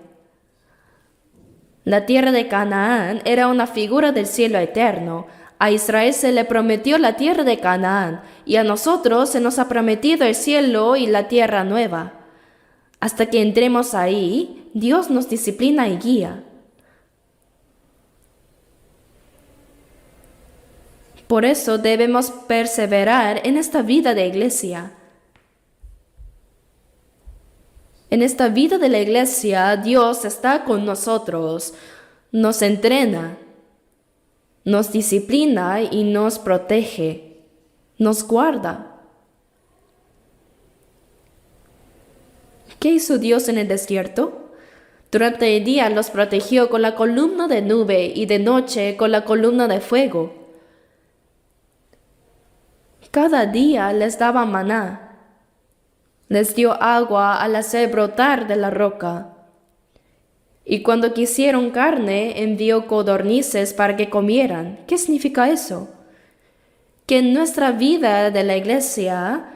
La tierra de Canaán era una figura del cielo eterno. A Israel se le prometió la tierra de Canaán, y a nosotros se nos ha prometido el cielo y la tierra nueva. Hasta que entremos ahí, Dios nos disciplina y guía. Por eso debemos perseverar en esta vida de iglesia. En esta vida de la iglesia, Dios está con nosotros, nos entrena, nos disciplina y nos protege, nos guarda. ¿Qué hizo Dios en el desierto? Durante el día los protegió con la columna de nube y de noche con la columna de fuego. Cada día les daba maná. Les dio agua al hacer brotar de la roca. Y cuando quisieron carne, envió codornices para que comieran. ¿Qué significa eso? Que en nuestra vida de la iglesia,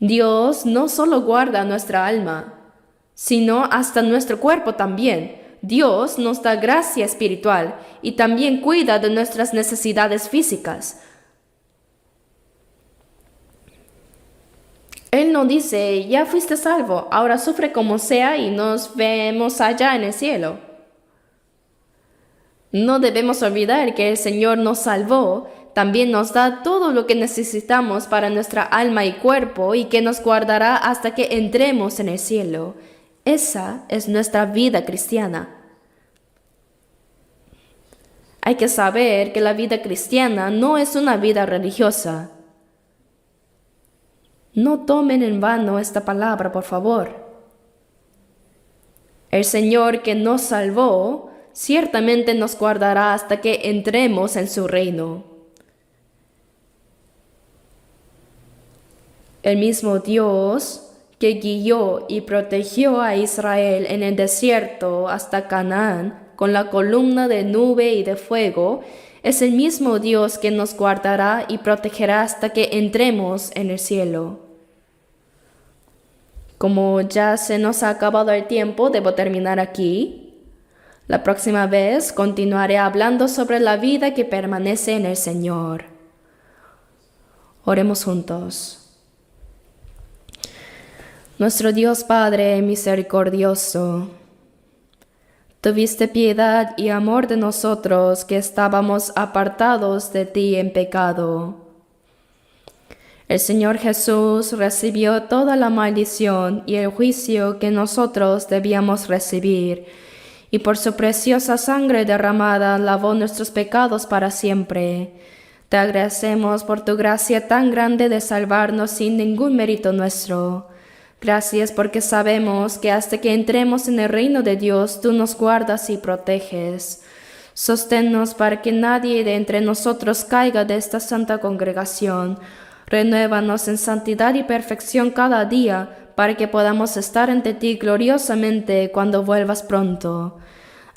Dios no solo guarda nuestra alma, sino hasta nuestro cuerpo también. Dios nos da gracia espiritual y también cuida de nuestras necesidades físicas. Él no dice, ya fuiste salvo, ahora sufre como sea y nos vemos allá en el cielo. No debemos olvidar que el Señor nos salvó, también nos da todo lo que necesitamos para nuestra alma y cuerpo y que nos guardará hasta que entremos en el cielo. Esa es nuestra vida cristiana. Hay que saber que la vida cristiana no es una vida religiosa. No tomen en vano esta palabra, por favor. El Señor que nos salvó, ciertamente nos guardará hasta que entremos en su reino. El mismo Dios que guió y protegió a Israel en el desierto hasta Canaán con la columna de nube y de fuego, es el mismo Dios que nos guardará y protegerá hasta que entremos en el cielo. Como ya se nos ha acabado el tiempo, debo terminar aquí. La próxima vez continuaré hablando sobre la vida que permanece en el Señor. Oremos juntos. Nuestro Dios Padre misericordioso, tuviste piedad y amor de nosotros que estábamos apartados de ti en pecado. El Señor Jesús recibió toda la maldición y el juicio que nosotros debíamos recibir, y por su preciosa sangre derramada lavó nuestros pecados para siempre. Te agradecemos por tu gracia tan grande de salvarnos sin ningún mérito nuestro. Gracias porque sabemos que hasta que entremos en el reino de Dios, tú nos guardas y proteges. Sosténnos para que nadie de entre nosotros caiga de esta santa congregación. Renuévanos en santidad y perfección cada día, para que podamos estar ante ti gloriosamente cuando vuelvas pronto.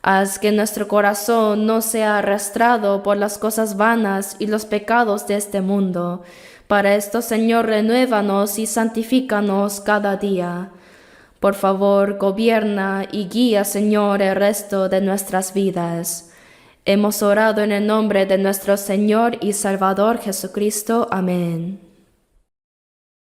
Haz que nuestro corazón no sea arrastrado por las cosas vanas y los pecados de este mundo. Para esto, Señor, renuévanos y santifícanos cada día. Por favor, gobierna y guía, Señor, el resto de nuestras vidas. Hemos orado en el nombre de nuestro Señor y Salvador Jesucristo. Amén.